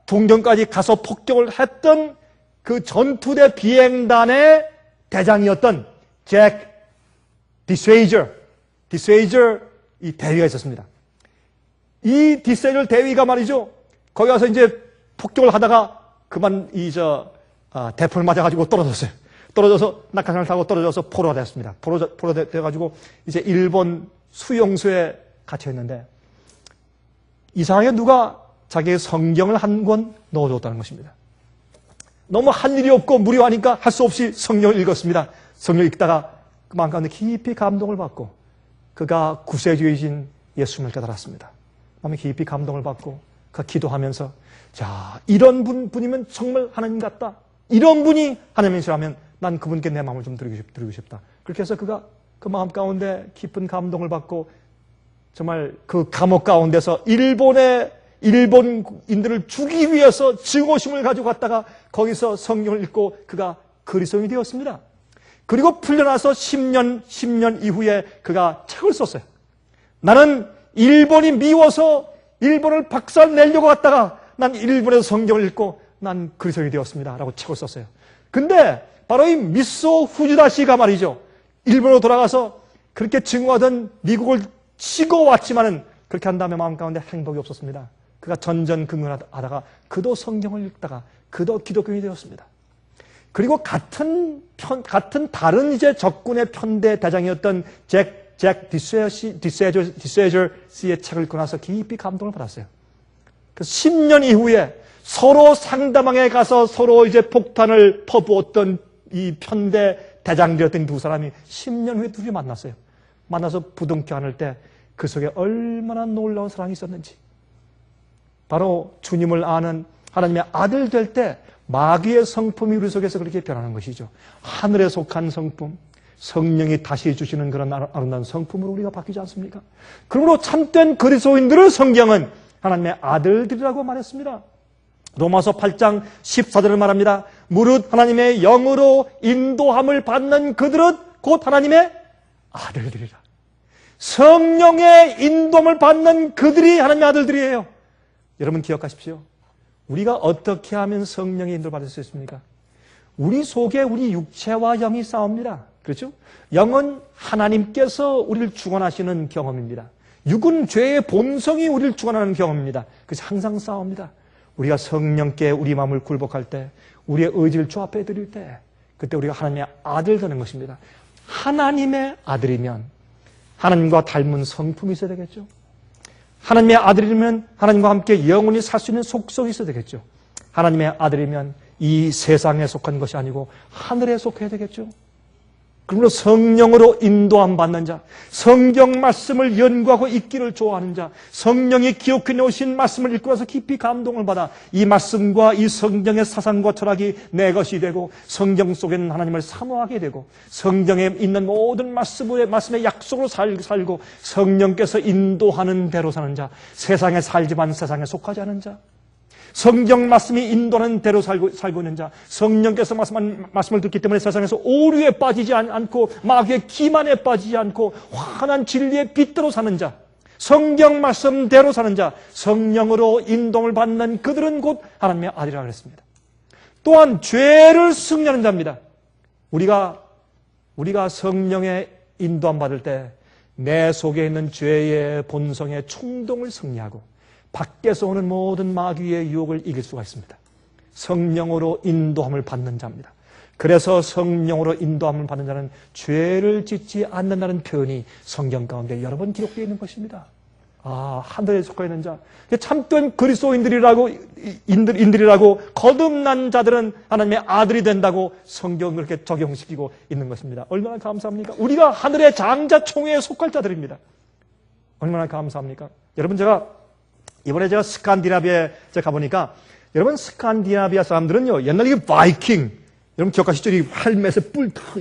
동경까지 가서 폭격을 했던 그 전투대 비행단의 대장이었던 잭 디스웨이저 이 대위가 있었습니다. 이 디스웨이저 대위가 말이죠. 거기 가서 이제 폭격을 하다가 그만 대포를 맞아가지고 떨어졌어요. 떨어져서 낙하산을 타고 떨어져서 포로가 됐습니다. 포로 돼가지고 이제 일본 수용소에 갇혀있는데 이상하게 누가 자기의 성경을 한 권 넣어줬다는 것입니다. 너무 할 일이 없고 무료하니까 할 수 없이 성경을 읽었습니다. 성경을 읽다가 그 마음 가운데 깊이 감동을 받고 그가 구세주이신 예수님을 깨달았습니다. 마음에 깊이 감동을 받고 그가 기도하면서 자, 이런 분이면 정말 하나님 같다. 이런 분이 하나님이시라면 난 그분께 내 마음을 좀 드리고 싶다. 그렇게 해서 그가 그 마음 가운데 깊은 감동을 받고 정말 그 감옥 가운데서 일본인들을 죽이기 위해서 증오심을 가지고 갔다가 거기서 성경을 읽고 그가 그리스도인이 되었습니다. 그리고 풀려나서 10년 이후에 그가 책을 썼어요. 나는 일본이 미워서 일본을 박살내려고 갔다가 난 일본에서 성경을 읽고 난 그리스도인이 되었습니다. 라고 책을 썼어요. 근데 바로 이 미쓰오 후지다 씨가 말이죠. 일본으로 돌아가서 그렇게 증오하던 미국을 치고 왔지만은 그렇게 한 다음에 마음 가운데 행복이 없었습니다. 그가 전전긍긍하다가 그도 성경을 읽다가 그도 기독교인이 되었습니다. 그리고 같은 다른 이제 적군의 편대 대장이었던 잭 디스웨이저 씨의 책을 읽고 나서 깊이 감동을 받았어요. 그래서 10년 이후에 서로 상대방에 가서 서로 이제 폭탄을 퍼부었던 이 편대 대장들이었던 두 사람이 10년 후에 둘이 만났어요. 만나서 부둥켜 안을 때 그 속에 얼마나 놀라운 사랑이 있었는지. 바로 주님을 아는 하나님의 아들 될 때 마귀의 성품이 우리 속에서 그렇게 변하는 것이죠. 하늘에 속한 성품, 성령이 다시 주시는 그런 아름다운 성품으로 우리가 바뀌지 않습니까? 그러므로 참된 그리스도인들의 성경은 하나님의 아들들이라고 말했습니다. 로마서 8장 14절을 말합니다. 무릇 하나님의 영으로 인도함을 받는 그들은 곧 하나님의 아들들이라. 성령의 인도함을 받는 그들이 하나님의 아들들이에요. 여러분 기억하십시오. 우리가 어떻게 하면 성령의 인도를 받을 수 있습니까? 우리 속에 우리 육체와 영이 싸웁니다. 그렇죠? 영은 하나님께서 우리를 주관하시는 경험입니다. 육은 죄의 본성이 우리를 주관하는 경험입니다. 그래서 항상 싸웁니다. 우리가 성령께 우리 마음을 굴복할 때, 우리의 의지를 조합해 드릴 때, 그때 우리가 하나님의 아들 되는 것입니다. 하나님의 아들이면 하나님과 닮은 성품이 있어야 되겠죠. 하나님의 아들이면 하나님과 함께 영원히 살 수 있는 속성이 있어야 되겠죠. 하나님의 아들이면 이 세상에 속한 것이 아니고 하늘에 속해야 되겠죠. 그러므로 성령으로 인도함 받는 자, 성경 말씀을 연구하고 읽기를 좋아하는 자, 성령이 기록해 놓으신 말씀을 읽고 나서 깊이 감동을 받아 이 말씀과 이 성경의 사상과 철학이 내 것이 되고 성경 속에는 하나님을 사모하게 되고 성경에 있는 모든 말씀의 약속으로 살고 성령께서 인도하는 대로 사는 자, 세상에 살지만 세상에 속하지 않은 자, 성경 말씀이 인도하는 대로 살고 있는 자, 성령께서 말씀을 듣기 때문에 세상에서 오류에 빠지지 않고 마귀의 기만에 빠지지 않고 환한 진리의 빛대로 사는 자, 성경 말씀대로 사는 자, 성령으로 인도를 받는 그들은 곧 하나님의 아들이라고 그랬습니다. 또한 죄를 승리하는 자입니다. 우리가 성령의 인도함 받을 때 내 속에 있는 죄의 본성의 충동을 승리하고 밖에서 오는 모든 마귀의 유혹을 이길 수가 있습니다. 성령으로 인도함을 받는 자입니다. 그래서 성령으로 인도함을 받는 자는 죄를 짓지 않는다는 표현이 성경 가운데 여러 번 기록되어 있는 것입니다. 하늘에 속해 있는 자. 참된 그리스도인들이라고, 인들이라고 거듭난 자들은 하나님의 아들이 된다고 성경을 그렇게 적용시키고 있는 것입니다. 얼마나 감사합니까? 우리가 하늘의 장자 총회에 속할 자들입니다. 얼마나 감사합니까? 여러분, 이번에 제가 스칸디나비아에 가보니까, 여러분, 스칸디나비아 사람들은요, 옛날 이게 바이킹, 여러분 기억하시죠? 이 헬멧에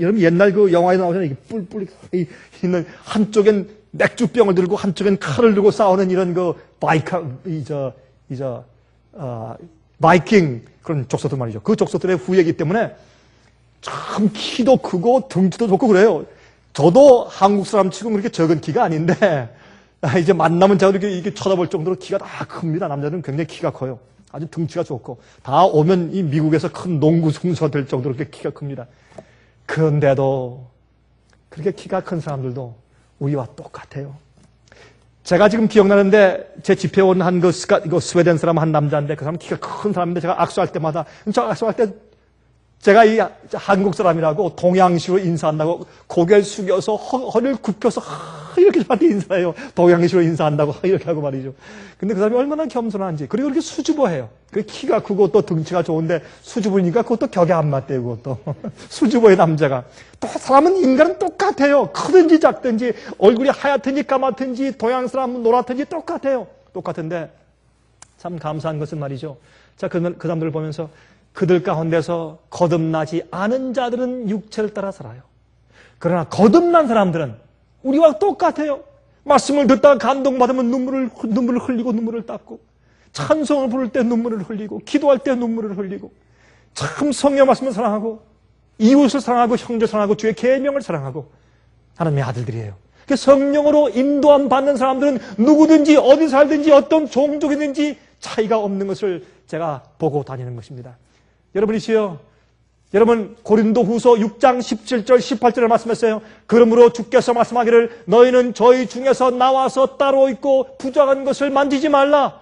여러분 옛날 그 영화에 나오잖아요. 이게 뿔 있는, 한쪽엔 맥주병을 들고 한쪽엔 칼을 들고 싸우는 이런 그 바이킹 그런 족속들 말이죠. 그 족속들의 후예이기 때문에 참 키도 크고 등치도 좋고 그래요. 저도 한국 사람 치고 그렇게 적은 키가 아닌데, 이제 만나면 제가 이렇게 쳐다볼 정도로 키가 다 큽니다. 남자들은 굉장히 키가 커요. 아주 등치가 좋고. 다 오면 이 미국에서 큰 농구 선수가 될 정도로 그렇게 키가 큽니다. 그런데도, 그렇게 키가 큰 사람들도 우리와 똑같아요. 제가 지금 기억나는데, 제 집회 온 스웨덴 사람 한 남자인데, 그 사람 키가 큰 사람인데, 제가 악수할 때마다, 제가 이 한국 사람이라고 동양식으로 인사한다고 고개를 숙여서 허리를 굽혀서 이렇게 저한테 인사해요. 동양식으로 인사한다고 이렇게 하고 말이죠. 근데 그 사람이 얼마나 겸손한지. 그리고 그렇게 수줍어해요. 그 키가 크고 또 등치가 좋은데 수줍으니까 그것도 격에 안 맞대요. 그것도. 수줍어요, 남자가. 또 사람은, 인간은 똑같아요. 크든지 작든지 얼굴이 하얗든지 까맣든지 동양 사람은 노랗든지 똑같아요. 똑같은데 참 감사한 것은 말이죠. 자, 그 사람들을 보면서 그들 가운데서 거듭나지 않은 자들은 육체를 따라 살아요. 그러나 거듭난 사람들은 우리와 똑같아요. 말씀을 듣다가 감동받으면 눈물을 흘리고 눈물을 닦고, 찬송을 부를 때 눈물을 흘리고, 기도할 때 눈물을 흘리고, 참 성령 말씀을 사랑하고, 이웃을 사랑하고, 형제 사랑하고, 주의 계명을 사랑하고, 하나님의 아들들이에요. 성령으로 인도함 받는 사람들은 누구든지 어디 살든지 어떤 종족이든지 차이가 없는 것을 제가 보고 다니는 것입니다. 여러분이시여, 여러분 고린도후서 6장 17절 18절에 말씀했어요. 그러므로 주께서 말씀하기를 너희는 저희 중에서 나와서 따로 있고 부정한 것을 만지지 말라.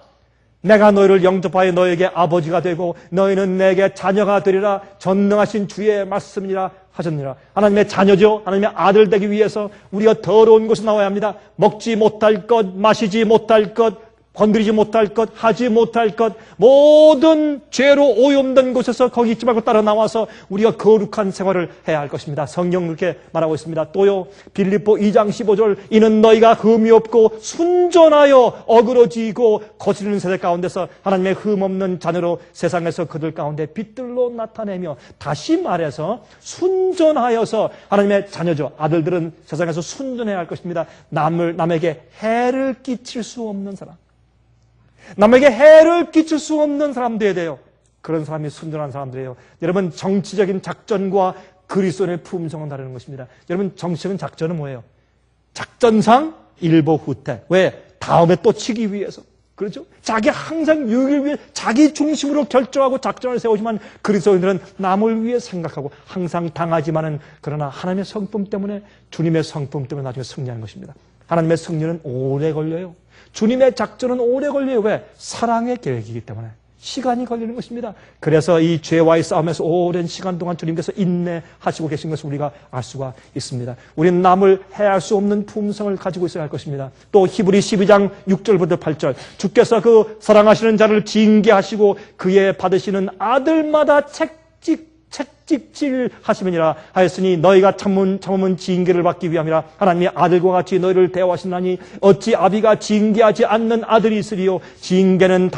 내가 너희를 영접하여 너에게 아버지가 되고 너희는 내게 자녀가 되리라. 전능하신 주의 말씀이라 하셨느니라. 하나님의 자녀죠. 하나님의 아들 되기 위해서 우리가 더러운 곳에 나와야 합니다. 먹지 못할 것, 마시지 못할 것, 건드리지 못할 것, 하지 못할 것, 모든 죄로 오염된 곳에서 거기 있지 말고 따라 나와서 우리가 거룩한 생활을 해야 할 것입니다. 성경 그렇게 말하고 있습니다. 또요, 빌립보 2장 15절, 이는 너희가 흠이 없고 순전하여 어그러지고 거스르는 세대 가운데서 하나님의 흠 없는 자녀로 세상에서 그들 가운데 빛들로 나타내며, 다시 말해서 순전하여서 하나님의 자녀죠. 아들들은 세상에서 순전해야 할 것입니다. 남에게 해를 끼칠 수 없는 사람, 남에게 해를 끼칠 수 없는 사람 되어야 돼요. 그런 사람이 순전한 사람들이에요. 여러분, 정치적인 작전과 그리스도의 품성은 다르는 것입니다. 여러분, 정치적인 작전은 뭐예요? 작전상 일보후퇴. 왜? 다음에 또 치기 위해서. 그렇죠? 자기 항상 유익을 위해 자기 중심으로 결정하고 작전을 세우지만, 그리스도인들은 남을 위해 생각하고 항상 당하지만은, 그러나 하나님의 성품 때문에, 주님의 성품 때문에 나중에 승리하는 것입니다. 하나님의 승리는 오래 걸려요. 주님의 작전은 오래 걸려요. 왜? 사랑의 계획이기 때문에 시간이 걸리는 것입니다. 그래서 이 죄와의 싸움에서 오랜 시간 동안 주님께서 인내하시고 계신 것을 우리가 알 수가 있습니다. 우리는 남을 해할 수 없는 품성을 가지고 있어야 할 것입니다. 또 히브리 12장 6절부터 8절, 주께서 그 사랑하시는 자를 징계하시고 그의 받으시는 아들마다 책찍질 하시느니라 하였으니 너희가 참으면 징계를 받기 위함이라. 하나님의 아들과 같이 너희를 대하시나니 어찌 아비가 징계하지 않는 아들이 있으리요. 징계는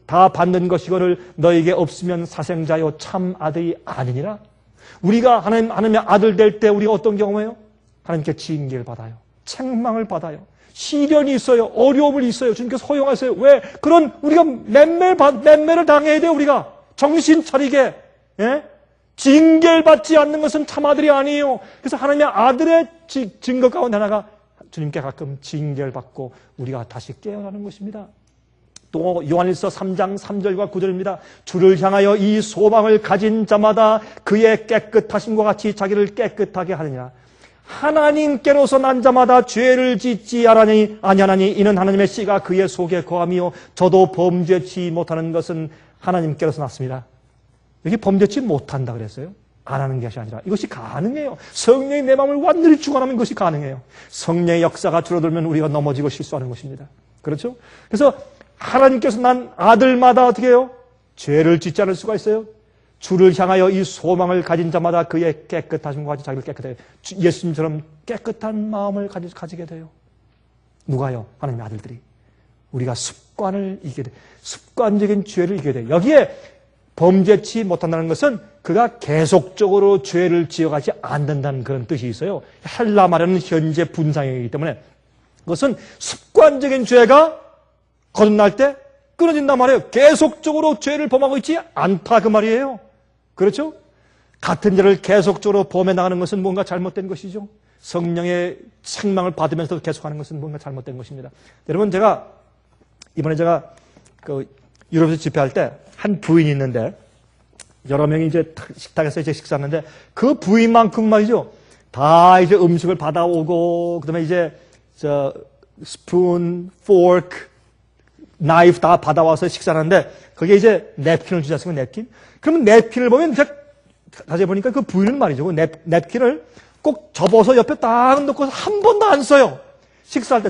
다 받는 것이거늘 너희에게 없으면 사생자요 참 아들이 아니니라. 우리가 하나님의 아들 될 때 우리가 어떤 경험이에요? 하나님께 징계를 받아요. 책망을 받아요. 시련이 있어요. 어려움을 있어요. 주님께서 허용하세요. 왜? 그런 우리가 맴매를 당해야 돼요. 우리가 정신 차리게. 예? 징계를 받지 않는 것은 참 아들이 아니에요. 그래서 하나님의 아들의 증거 가운데 하나가 주님께 가끔 징계를 받고 우리가 다시 깨어나는 것입니다. 또 요한일서 3장 3절과 9절입니다. 주를 향하여 이 소망을 가진 자마다 그의 깨끗하심과 같이 자기를 깨끗하게 하느니라. 하나님께로서 난 자마다 죄를 짓지 아니하나니 이는 하나님의 씨가 그의 속에 거하며 저도 범죄치 못하는 것은 하나님께로서 났습니다. 여기 범죄치 못한다 그랬어요. 안 하는 것이 아니라 이것이 가능해요. 성령이 내 마음을 완전히 주관하면 이것이 가능해요. 성령의 역사가 줄어들면 우리가 넘어지고 실수하는 것입니다. 그렇죠? 그래서 하나님께서 난 아들마다 어떻게 해요? 죄를 짓지 않을 수가 있어요. 주를 향하여 이 소망을 가진 자마다 그의 깨끗하심과 같이 자기를 깨끗해요. 예수님처럼 깨끗한 마음을 가지게 돼요. 누가요? 하나님의 아들들이. 우리가 습관을 이기게 돼요. 습관적인 죄를 이기게 돼요. 여기에 범죄치 못한다는 것은 그가 계속적으로 죄를 지어가지 않는다는 그런 뜻이 있어요. 헬라 말에는 현재 분상이기 때문에 그것은 습관적인 죄가 거듭날 때 끊어진단 말이에요. 계속적으로 죄를 범하고 있지 않다 그 말이에요. 그렇죠? 같은 죄를 계속적으로 범해 나가는 것은 뭔가 잘못된 것이죠. 성령의 책망을 받으면서 계속하는 것은 뭔가 잘못된 것입니다. 여러분 이번에 제가 유럽에서 집회할 때 한 부인이 있는데 여러 명이 이제 식탁에서 이제 식사하는데 그 부인만큼 말이죠. 다 이제 음식을 받아오고 그다음에 이제 스푼, 포크, 나이프 다 받아와서 식사하는데 거기에 이제 냅킨을 주지 않습니까? 냅킨? 그러면 냅킨을 보면 자세히 보니까 그 부인은 말이죠. 냅킨을 꼭 접어서 옆에 딱 놓고 한 번도 안 써요.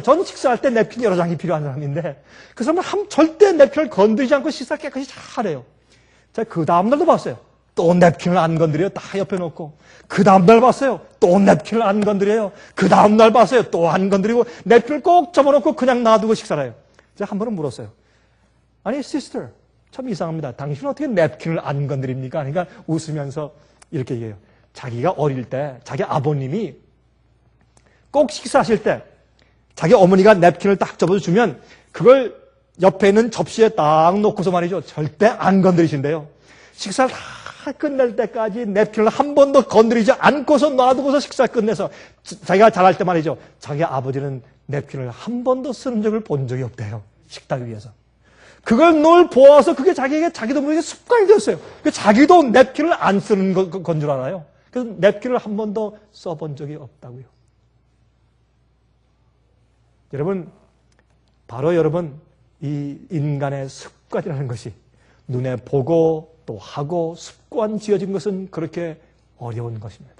전 식사할 때 냅킨 여러 장이 필요한 사람인데 그 사람은 절대 냅킨을 건드리지 않고 식사 깨끗이 잘해요. 자, 그 다음날도 봤어요. 또 냅킨을 안 건드려요. 다 옆에 놓고. 그 다음날 봤어요. 또 냅킨을 안 건드려요. 그 다음날 봤어요. 또 안 건드리고 냅킨을 꼭 접어놓고 그냥 놔두고 식사를 해요. 제가 한 번은 물었어요. 아니, sister, 참 이상합니다. 당신은 어떻게 냅킨을 안 건드립니까? 그러니까 웃으면서 이렇게 얘기해요. 자기가 어릴 때 자기 아버님이 꼭 식사하실 때 자기 어머니가 냅킨을 딱 접어주면 그걸 옆에 있는 접시에 딱 놓고서 말이죠. 절대 안 건드리신대요. 식사를 다 끝낼 때까지 냅킨을 한 번도 건드리지 않고서 놔두고서 식사 끝내서 자기가 잘할 때 말이죠. 자기 아버지는 냅킨을 한 번도 쓰는 적을 본 적이 없대요. 식탁 위에서. 그걸 늘 보아서 그게 자기도 모르게 습관이 되었어요. 자기도 냅킨을 안 쓰는 건 줄 알아요. 그래서 냅킨을 한 번도 써본 적이 없다고요. 여러분, 이 인간의 습관이라는 것이 눈에 보고 또 하고 습관 지어진 것은 그렇게 어려운 것입니다.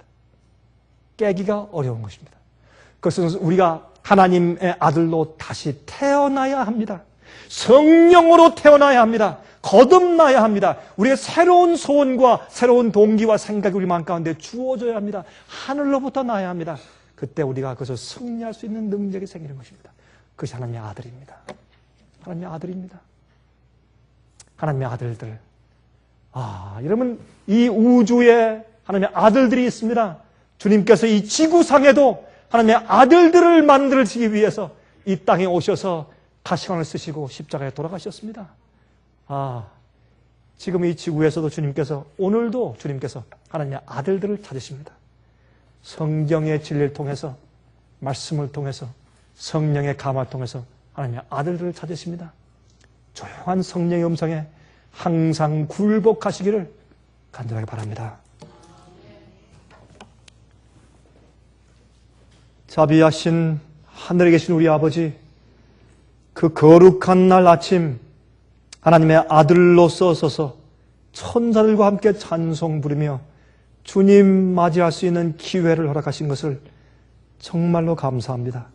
깨기가 어려운 것입니다. 그것은 우리가 하나님의 아들로 다시 태어나야 합니다. 성령으로 태어나야 합니다. 거듭나야 합니다. 우리의 새로운 소원과 새로운 동기와 생각이 우리 마음 가운데 주어져야 합니다. 하늘로부터 나야 합니다. 그때 우리가 그것을 승리할 수 있는 능력이 생기는 것입니다. 그것이 하나님의 아들입니다. 하나님의 아들입니다. 하나님의 아들들. 여러분, 이 우주에 하나님의 아들들이 있습니다. 주님께서 이 지구상에도 하나님의 아들들을 만들시기 위해서 이 땅에 오셔서 가시관을 쓰시고 십자가에 돌아가셨습니다. 지금 이 지구에서도 오늘도 주님께서 하나님의 아들들을 찾으십니다. 성경의 진리를 통해서, 말씀을 통해서, 성령의 감화를 통해서 하나님의 아들들을 찾으십니다. 조용한 성령의 음성에 항상 굴복하시기를 간절하게 바랍니다. 자비하신 하늘에 계신 우리 아버지, 그 거룩한 날 아침 하나님의 아들로서 서서 천사들과 함께 찬송 부르며 주님 맞이할 수 있는 기회를 허락하신 것을 정말로 감사합니다.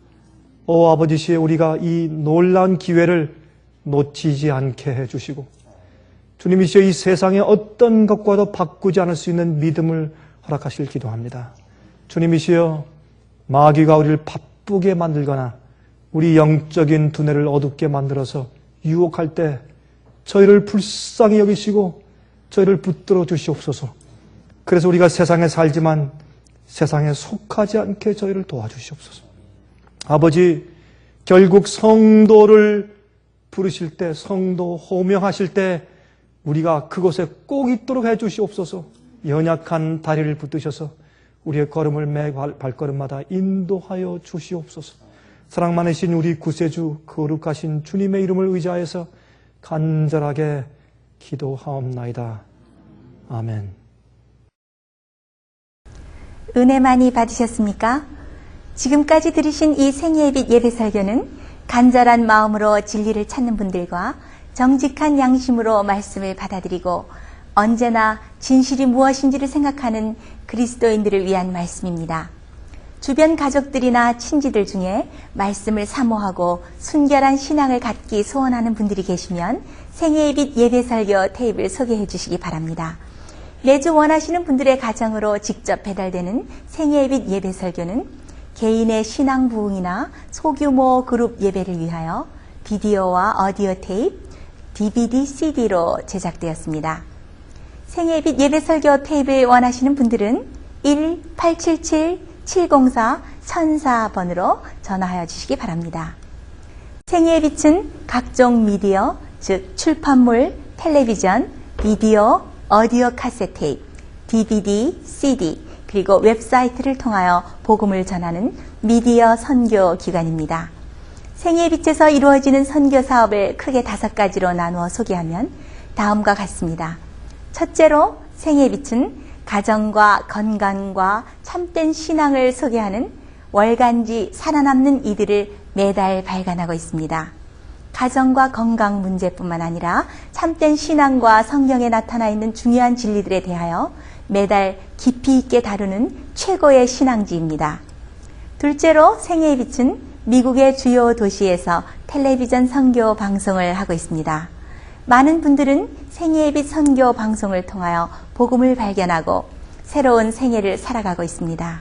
아버지시여, 우리가 이 놀라운 기회를 놓치지 않게 해주시고 주님이시여, 이 세상의 어떤 것과도 바꾸지 않을 수 있는 믿음을 허락하실 기도합니다. 주님이시여, 마귀가 우리를 바쁘게 만들거나 우리 영적인 두뇌를 어둡게 만들어서 유혹할 때 저희를 불쌍히 여기시고 저희를 붙들어 주시옵소서. 그래서 우리가 세상에 살지만 세상에 속하지 않게 저희를 도와주시옵소서. 아버지, 결국 성도를 부르실 때, 성도 호명하실 때 우리가 그곳에 꼭 있도록 해주시옵소서. 연약한 다리를 붙드셔서 우리의 걸음을 매 발걸음마다 인도하여 주시옵소서. 사랑 많으신 우리 구세주 거룩하신 주님의 이름을 의지하여서 간절하게 기도하옵나이다. 아멘. 은혜 많이 받으셨습니까? 지금까지 들으신 이 생애의 예배 설교는 간절한 마음으로 진리를 찾는 분들과 정직한 양심으로 말씀을 받아들이고 언제나 진실이 무엇인지를 생각하는 그리스도인들을 위한 말씀입니다. 주변 가족들이나 친지들 중에 말씀을 사모하고 순결한 신앙을 갖기 소원하는 분들이 계시면 생애의 빛 예배설교 테이프를 소개해 주시기 바랍니다. 매주 원하시는 분들의 가정으로 직접 배달되는 생애의 빛 예배설교는 개인의 신앙 부흥이나 소규모 그룹 예배를 위하여 비디오와 오디오 테이프, DVD, CD로 제작되었습니다. 생애의 빛 예배설교 테이프를 원하시는 분들은 1-877-704-1004번으로 전화하여 주시기 바랍니다. 생애의 빛은 각종 미디어, 즉 출판물, 텔레비전, 비디오, 오디오 카세트 테이프, DVD, CD, 그리고 웹사이트를 통하여 복음을 전하는 미디어 선교 기관입니다. 생애의 빛에서 이루어지는 선교 사업을 크게 5가지로 나누어 소개하면 다음과 같습니다. 첫째로 생애의 빛은 가정과 건강과 참된 신앙을 소개하는 월간지 살아남는 이들을 매달 발간하고 있습니다. 가정과 건강 문제뿐만 아니라 참된 신앙과 성경에 나타나 있는 중요한 진리들에 대하여 매달 깊이 있게 다루는 최고의 신앙지입니다. 둘째로 생애의 빛은 미국의 주요 도시에서 텔레비전 선교 방송을 하고 있습니다. 많은 분들은 생애의 빛 선교 방송을 통하여 복음을 발견하고 새로운 생애를 살아가고 있습니다.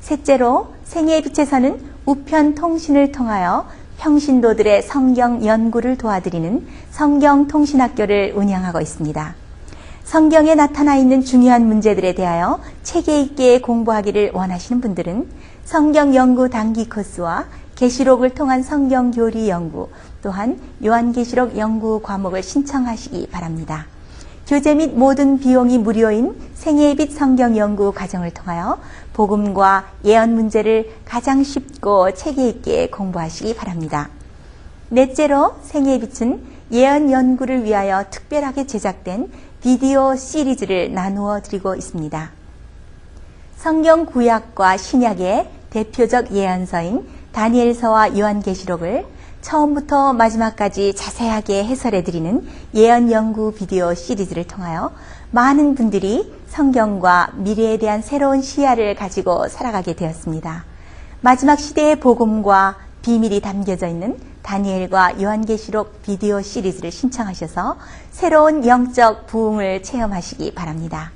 셋째로 생애의 빛에서는 우편 통신을 통하여 평신도들의 성경 연구를 도와드리는 성경통신학교를 운영하고 있습니다. 성경에 나타나 있는 중요한 문제들에 대하여 체계 있게 공부하기를 원하시는 분들은 성경 연구 단기 코스와 계시록을 통한 성경 교리 연구, 또한 요한계시록 연구 과목을 신청하시기 바랍니다. 교재 및 모든 비용이 무료인 생애의 빛 성경 연구 과정을 통하여 복음과 예언 문제를 가장 쉽고 체계 있게 공부하시기 바랍니다. 넷째로 생애의 빛은 예언 연구를 위하여 특별하게 제작된 비디오 시리즈를 나누어 드리고 있습니다. 성경 구약과 신약의 대표적 예언서인 다니엘서와 요한계시록을 처음부터 마지막까지 자세하게 해설해 드리는 예언 연구 비디오 시리즈를 통하여 많은 분들이 성경과 미래에 대한 새로운 시야를 가지고 살아가게 되었습니다. 마지막 시대의 복음과 비밀이 담겨져 있는 다니엘과 요한계시록 비디오 시리즈를 신청하셔서 새로운 영적 부흥을 체험하시기 바랍니다.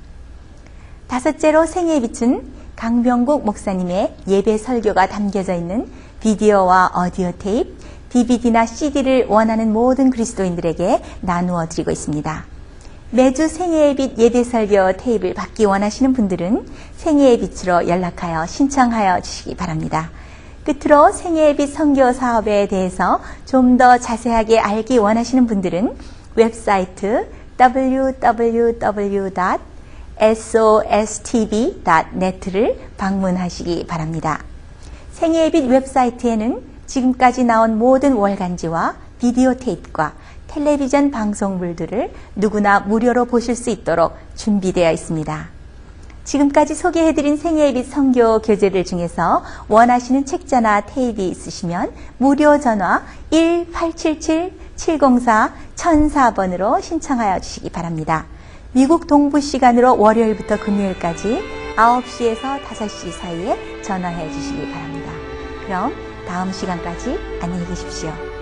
다섯째로 생애의 빛은 강병국 목사님의 예배 설교가 담겨져 있는 비디오와 오디오 테이프, DVD나 CD를 원하는 모든 그리스도인들에게 나누어 드리고 있습니다. 매주 생애의 빛 예배 설교 테이프를 받기 원하시는 분들은 생애의 빛으로 연락하여 신청하여 주시기 바랍니다. 끝으로 생애의 빛 선교 사업에 대해서 좀 더 자세하게 알기 원하시는 분들은 웹사이트 www.sostv.net를 방문하시기 바랍니다. 생애의 빛 웹사이트에는 지금까지 나온 모든 월간지와 비디오 테이프과 텔레비전 방송물들을 누구나 무료로 보실 수 있도록 준비되어 있습니다. 지금까지 소개해드린 생애의 빛 선교 교재들 중에서 원하시는 책자나 테이프 있으시면 무료 전화 1-877-704-1004번으로 신청하여 주시기 바랍니다. 미국 동부 시간으로 월요일부터 금요일까지 9시에서 5시 사이에 전화해 주시기 바랍니다. 그럼 다음 시간까지 안녕히 계십시오.